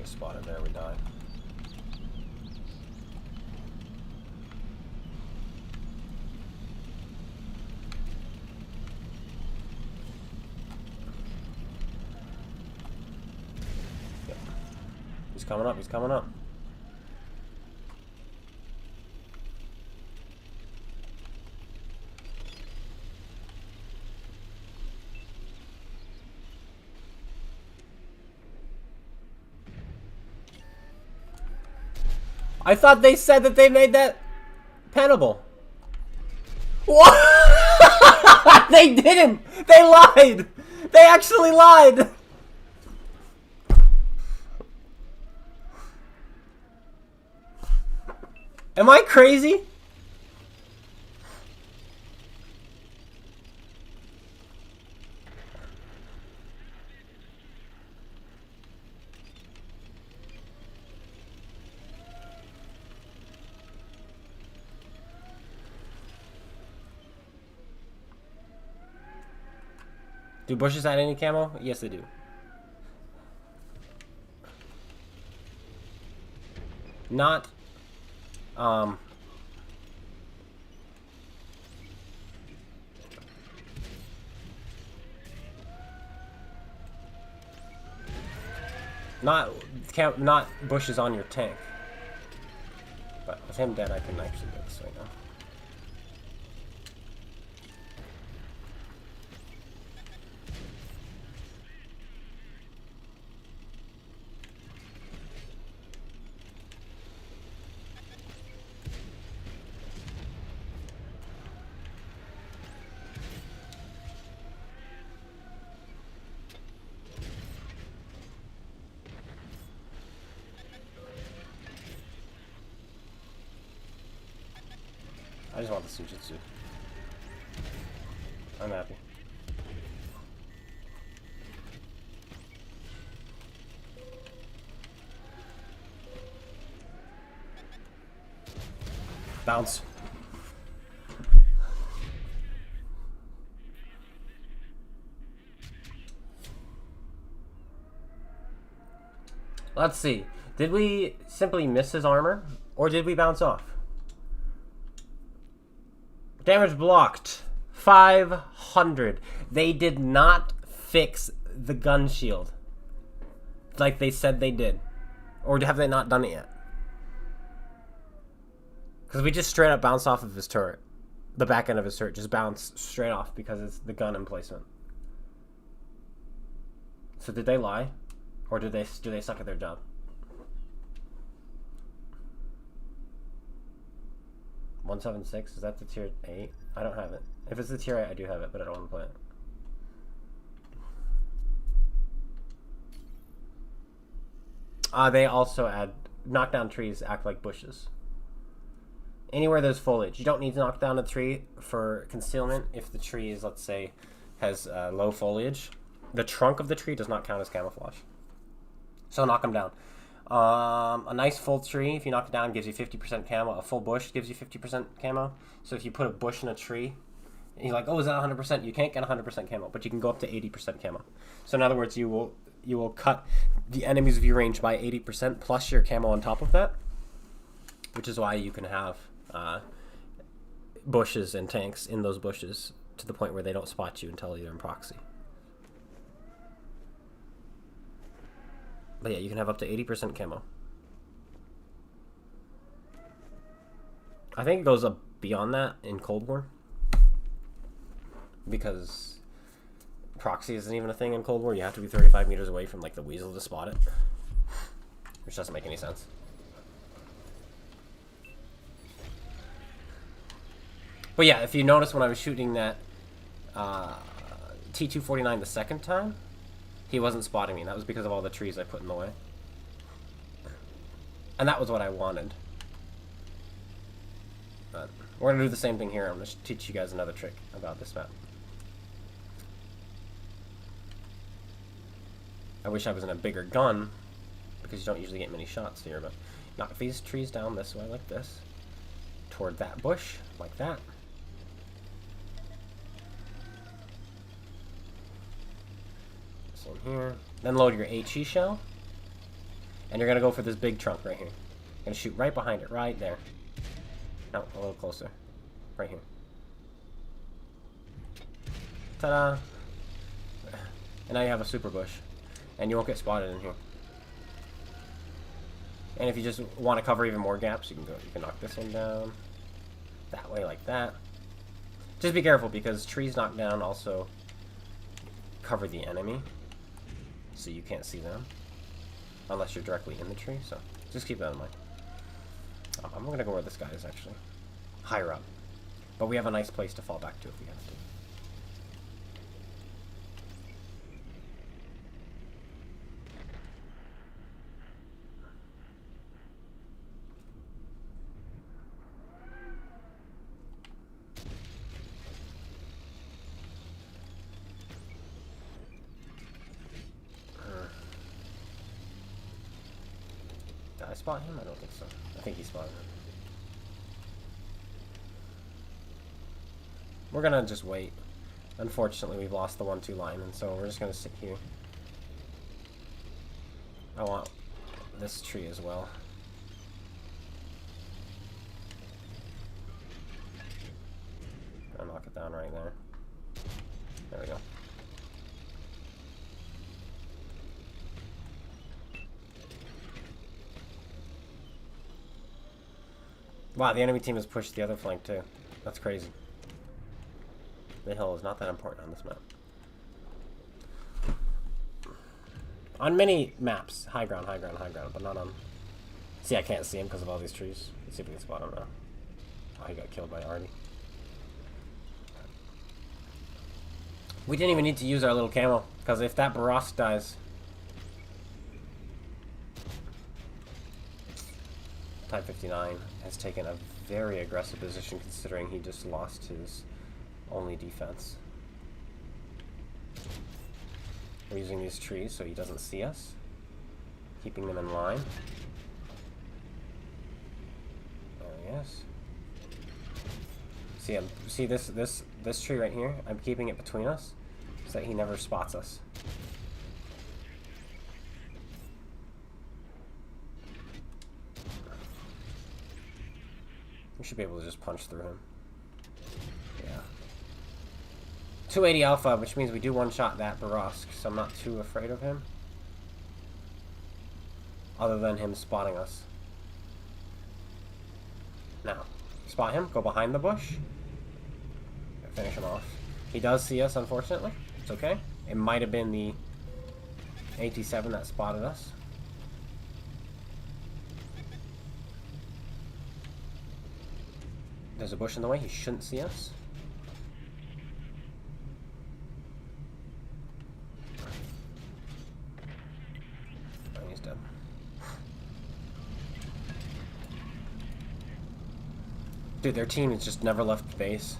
Spotted there, we die. Yep. He's coming up, he's coming up. I thought they said that they made that penable. What? They didn't. They lied. They actually lied. Am I crazy? Do bushes add any camo? Yes, they do. Not, not bushes on your tank. But with him dead, I can actually go this way now. I just want the Sujitsu. I'm happy. Bounce. Let's see. Did we simply miss his armor? Or did we bounce off? Damage blocked. 500. They did not fix the gun shield. Like they said they did. Or have they not done it yet? Because we just straight up bounced off of his turret. The back end of his turret just bounced straight off because it's the gun emplacement. So did they lie? Or do they suck at their job? 176, is that the tier 8? I don't have it. If it's the tier 8, I do have it, but I don't want to play it. They also add knockdown trees act like bushes. Anywhere there's foliage. You don't need to knock down a tree for concealment if the tree is, let's say, has low foliage. The trunk of the tree does not count as camouflage. So knock them down. A nice full tree, if you knock it down, gives you 50% camo. A full bush gives you 50% camo. So if you put a bush in a tree, and you're like, oh, is that 100%? You can't get 100% camo, but you can go up to 80% camo. So in other words, you will cut the enemy's view range by 80% plus your camo on top of that, which is why you can have bushes and tanks in those bushes to the point where they don't spot you until you're in proxy. But yeah, you can have up to 80% camo. I think it goes up beyond that in Cold War, because proxy isn't even a thing in Cold War. You have to be 35 meters away from like the weasel to spot it, which doesn't make any sense. But yeah, if you notice when I was shooting that T-249 the second time, he wasn't spotting me. That was because of all the trees I put in the way. And that was what I wanted. But we're going to do the same thing here. I'm going to teach you guys another trick about this map. I wish I was in a bigger gun, because you don't usually get many shots here, but knock these trees down this way like this, toward that bush, like that. In here. Then load your HE shell, and you're gonna go for this big trunk right here. You're gonna shoot right behind it, right there. No, a little closer, right here. Ta-da! And now you have a super bush, and you won't get spotted in here. And if you just want to cover even more gaps, you can go. You can knock this one down that way, like that. Just be careful, because trees knocked down also cover the enemy, so you can't see them unless you're directly in the tree. So just keep that in mind. I'm gonna go where this guy is, actually higher up, but we have a nice place to fall back to if we have to. Did I spot him? I don't think so. I think he spotted him. We're gonna just wait. Unfortunately, we've lost the 1-2 line, and so we're just gonna sit here. I want this tree as well. I'll knock it down right there. There we go. Wow, the enemy team has pushed the other flank too. That's crazy. The hill is not that important on this map. On many maps, high ground, but not on... See, I can't see him because of all these trees. Let's see if we can spot him now. Oh, he got killed by Artie. We didn't even need to use our little camo, because if that Barosk dies... Type 59 has taken a very aggressive position, considering he just lost his only defense. We're using these trees so he doesn't see us, keeping them in line. There he is. See this tree right here? I'm keeping it between us so that he never spots us. We should be able to just punch through him. Yeah. 280 alpha, which means we do one-shot that Barosk, so I'm not too afraid of him. Other than him spotting us. Now, spot him, go behind the bush. Finish him off. He does see us, unfortunately. It's okay. It might have been the AT-7 that spotted us. There's a bush in the way. He shouldn't see us. Oh, he's dead. Dude, their team has just never left base.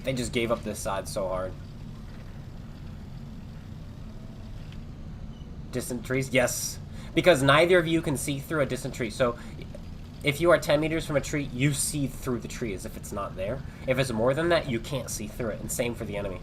They just gave up this side so hard. Distant trees? Yes. Because neither of you can see through a distant tree. So if you are 10 meters from a tree, you see through the tree as if it's not there. If it's more than that, you can't see through it. And same for the enemy.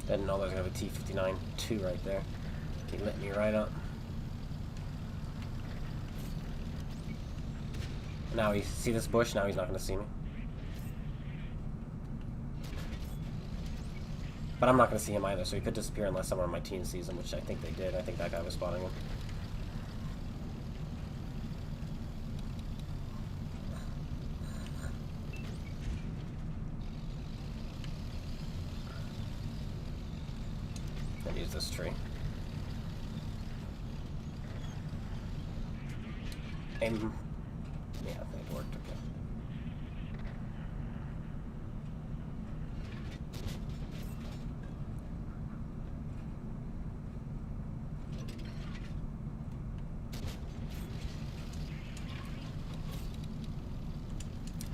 Didn't know there was going to have a T-59-2 right there. He lit me right up. Now he see this bush, now he's not going to see me. But I'm not going to see him either, so he could disappear unless someone on my team sees him, which I think they did. I think that guy was spotting him. Use this tree. Aim. Yeah, I think it worked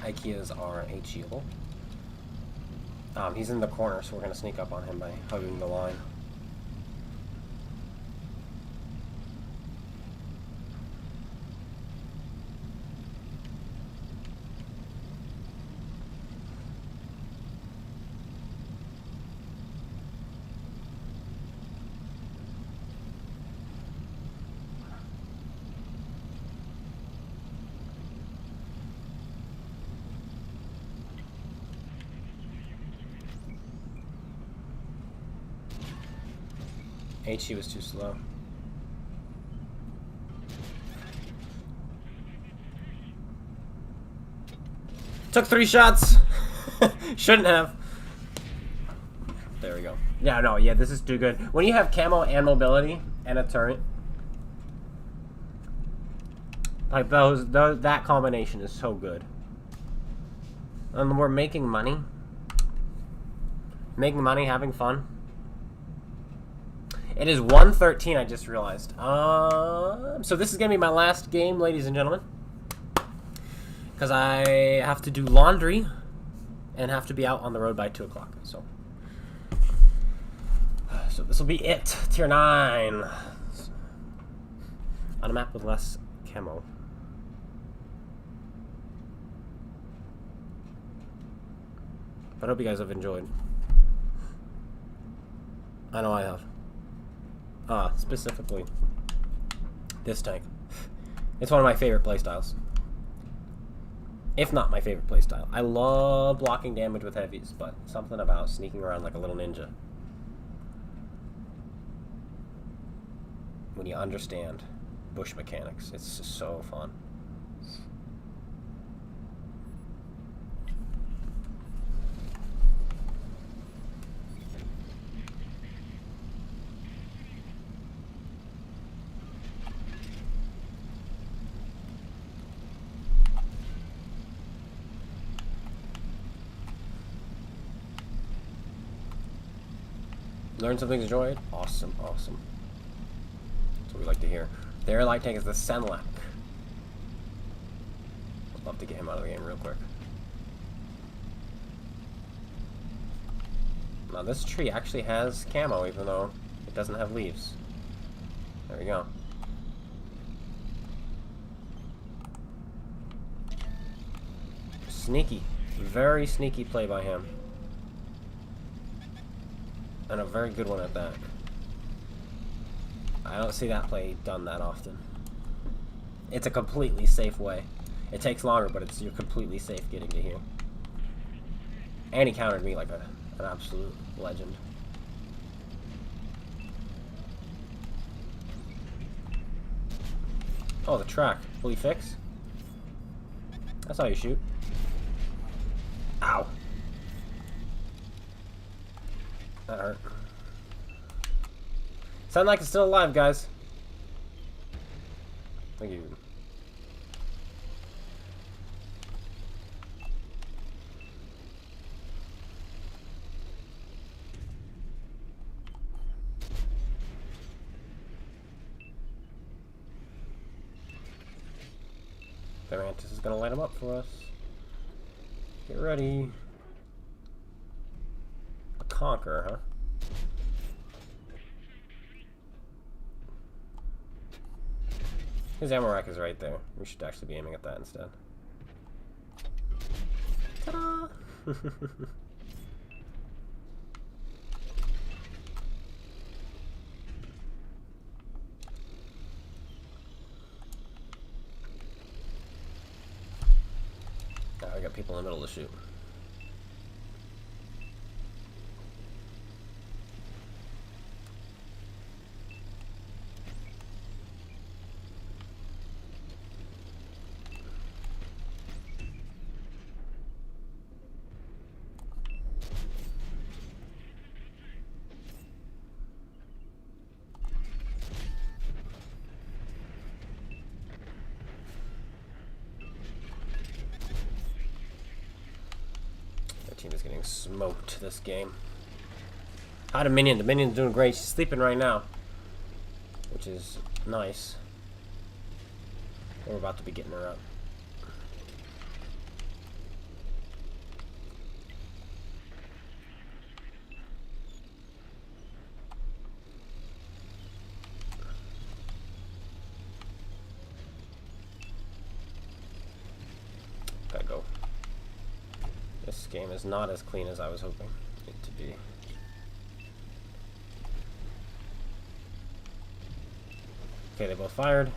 okay. Ikeas are HEal. He's in the corner, so we're going to sneak up on him by hugging the line. HE was too slow. Took 3 shots. Shouldn't have. There we go. Yeah, no, yeah, this is too good. When you have camo and mobility and a turret, like that combination is so good. And we're making money. Making money, having fun. It is 1:13, I just realized. So this is going to be my last game, ladies and gentlemen. Because I have to do laundry and have to be out on the road by 2 o'clock. So this will be it. Tier 9. On a map with less camo. But I hope you guys have enjoyed. I know I have. Specifically this tank. It's one of my favorite playstyles. If not my favorite playstyle. I love blocking damage with heavies, but something about sneaking around like a little ninja. When you understand bush mechanics, it's just so fun. Learn something, enjoyed? Awesome, awesome. That's what we like to hear. Their light tank is the Senlak. I'd love to get him out of the game real quick. Now this tree actually has camo, even though it doesn't have leaves. There we go. Sneaky. Very sneaky play by him. And a very good one at that. I don't see that play done that often. It's a completely safe way. It takes longer, but you're completely safe getting to here. And he countered me like an absolute legend. Oh, the track. Fully fixed? That's how you shoot. Ow. That hurt. Sound like it's still alive, guys. Thank you. The Mantis is gonna light him up for us. Get ready. A Conqueror, huh? His ammo rack is right there. We should actually be aiming at that instead. Ta-da! I got people in the middle to shoot. Team is getting smoked this game. Hi to Minion. The Minion's doing great. She's sleeping right now, which is nice. We're about to be getting her up. Gotta go. This game is not as clean as I was hoping it to be. Okay, they both fired.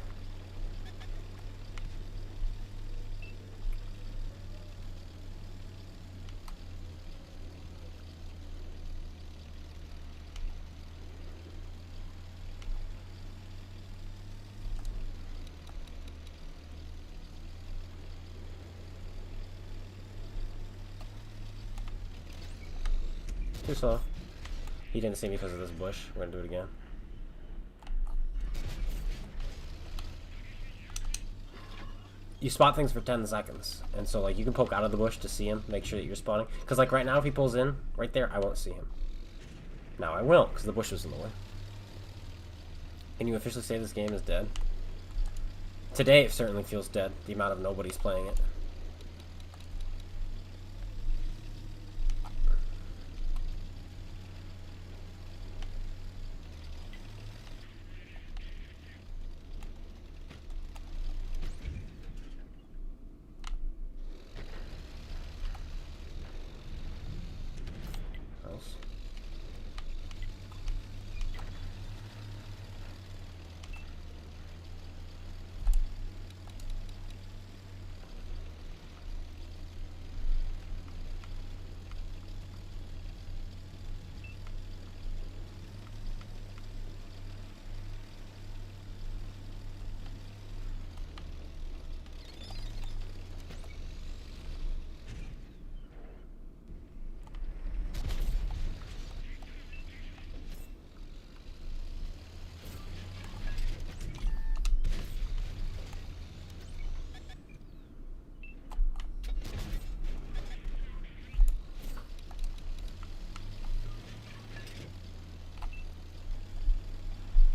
Too slow. He didn't see me because of this bush. We're gonna do it again. You spot things for 10 seconds. And so, like, you can poke out of the bush to see him. Make sure that you're spotting. Because, like, right now, if he pulls in, right there, I won't see him. Now I will, because the bush was in the way. Can you officially say this game is dead? Today, it certainly feels dead. The amount of nobody's playing it.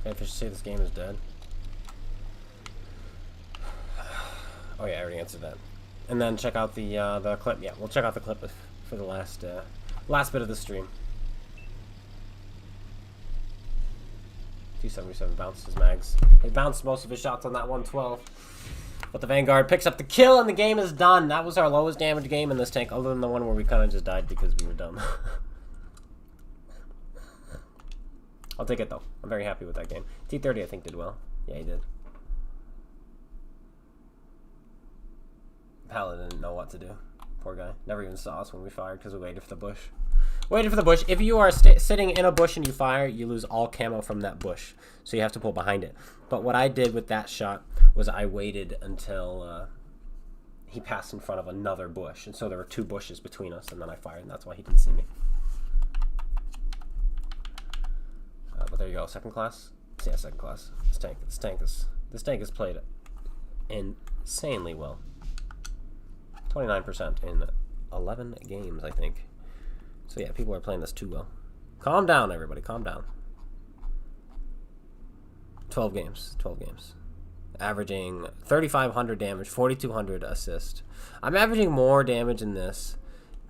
Can I officially say this game is dead? Oh yeah, I already answered that. And then check out the clip. Yeah, we'll check out the clip for the last bit of the stream. 277 bounced his mags. He bounced most of his shots on that 112. But the Vanguard picks up the kill and the game is done. That was our lowest damage game in this tank, other than the one where we kind of just died because we were dumb. I'll take it though. I'm very happy with that game. T30 I think did well. Yeah, he did. Paladin didn't know what to do. Poor guy. Never even saw us when we fired because we waited for the bush. Waiting for the bush. If you are sitting in a bush and you fire, you lose all camo from that bush. So you have to pull behind it. But what I did with that shot was I waited until he passed in front of another bush. And so there were 2 bushes between us, and then I fired, and that's why he didn't see me. But there you go. Second class? Yeah, second class. This tank is played insanely well. 29% in 11 games, I think. So yeah, people are playing this too well. Calm down, everybody. Calm down. 12 games. 12 games. Averaging 3,500 damage, 4,200 assist. I'm averaging more damage in this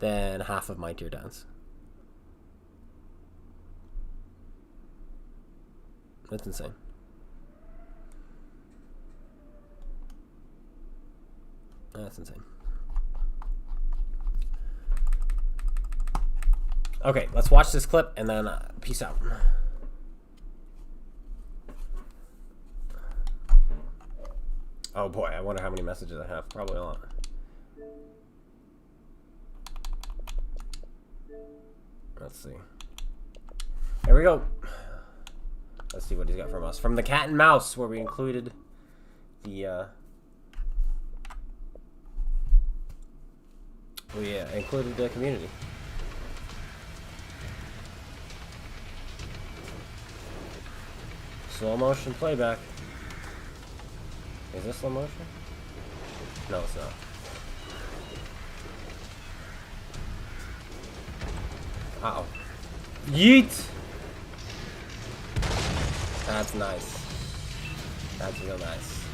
than half of my tier downs. That's insane. That's insane. Okay, let's watch this clip and then peace out. Oh boy, I wonder how many messages I have. Probably a lot. Let's see. There we go. Let's see what he's got from us. From the Cat and Mouse, where we included the included the community. Slow motion playback. Is this slow motion? No, it's not. Uh-oh. Yeet! That's nice. That's real nice.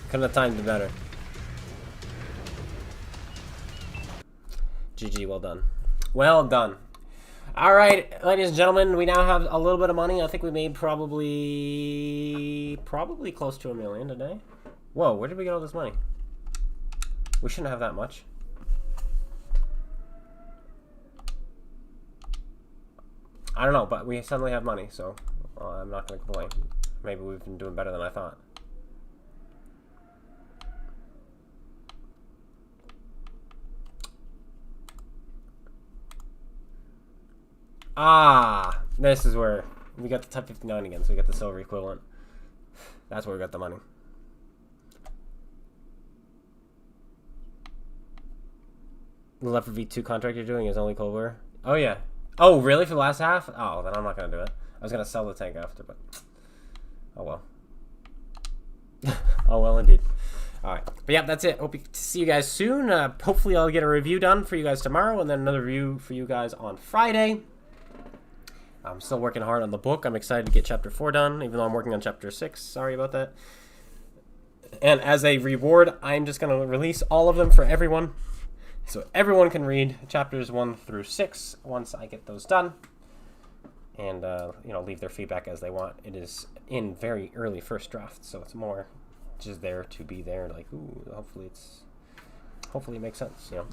Couldn't have timed it better. GG, well done. Well done. Alright, ladies and gentlemen, we now have a little bit of money. I think we made probably close to $1 million today. Whoa, where did we get all this money? We shouldn't have that much. I don't know, but we suddenly have money, so I'm not going to complain. Maybe we've been doing better than I thought. Ah, this is where we got the Type 59 again, so we got the silver equivalent. That's where we got the money. The Leopard V2 contract you're doing is only Cold War? Oh, yeah. Oh, really? For the last half? Oh, then I'm not going to do it. I was going to sell the tank after, but... Oh, well. Oh, well, indeed. Alright. But yeah, that's it. Hope to see you guys soon. Hopefully I'll get a review done for you guys tomorrow, and then another review for you guys on Friday. I'm still working hard on the book. I'm excited to get Chapter 4 done, even though I'm working on Chapter 6. Sorry about that. And as a reward, I'm just going to release all of them for everyone. So everyone can read Chapters 1 through 6 once I get those done. And, you know, leave their feedback as they want. It is in very early first draft, so it's more just there to be there. Like, ooh, hopefully it makes sense, you know.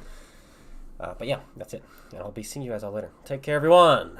But yeah, that's it. And I'll be seeing you guys all later. Take care, everyone.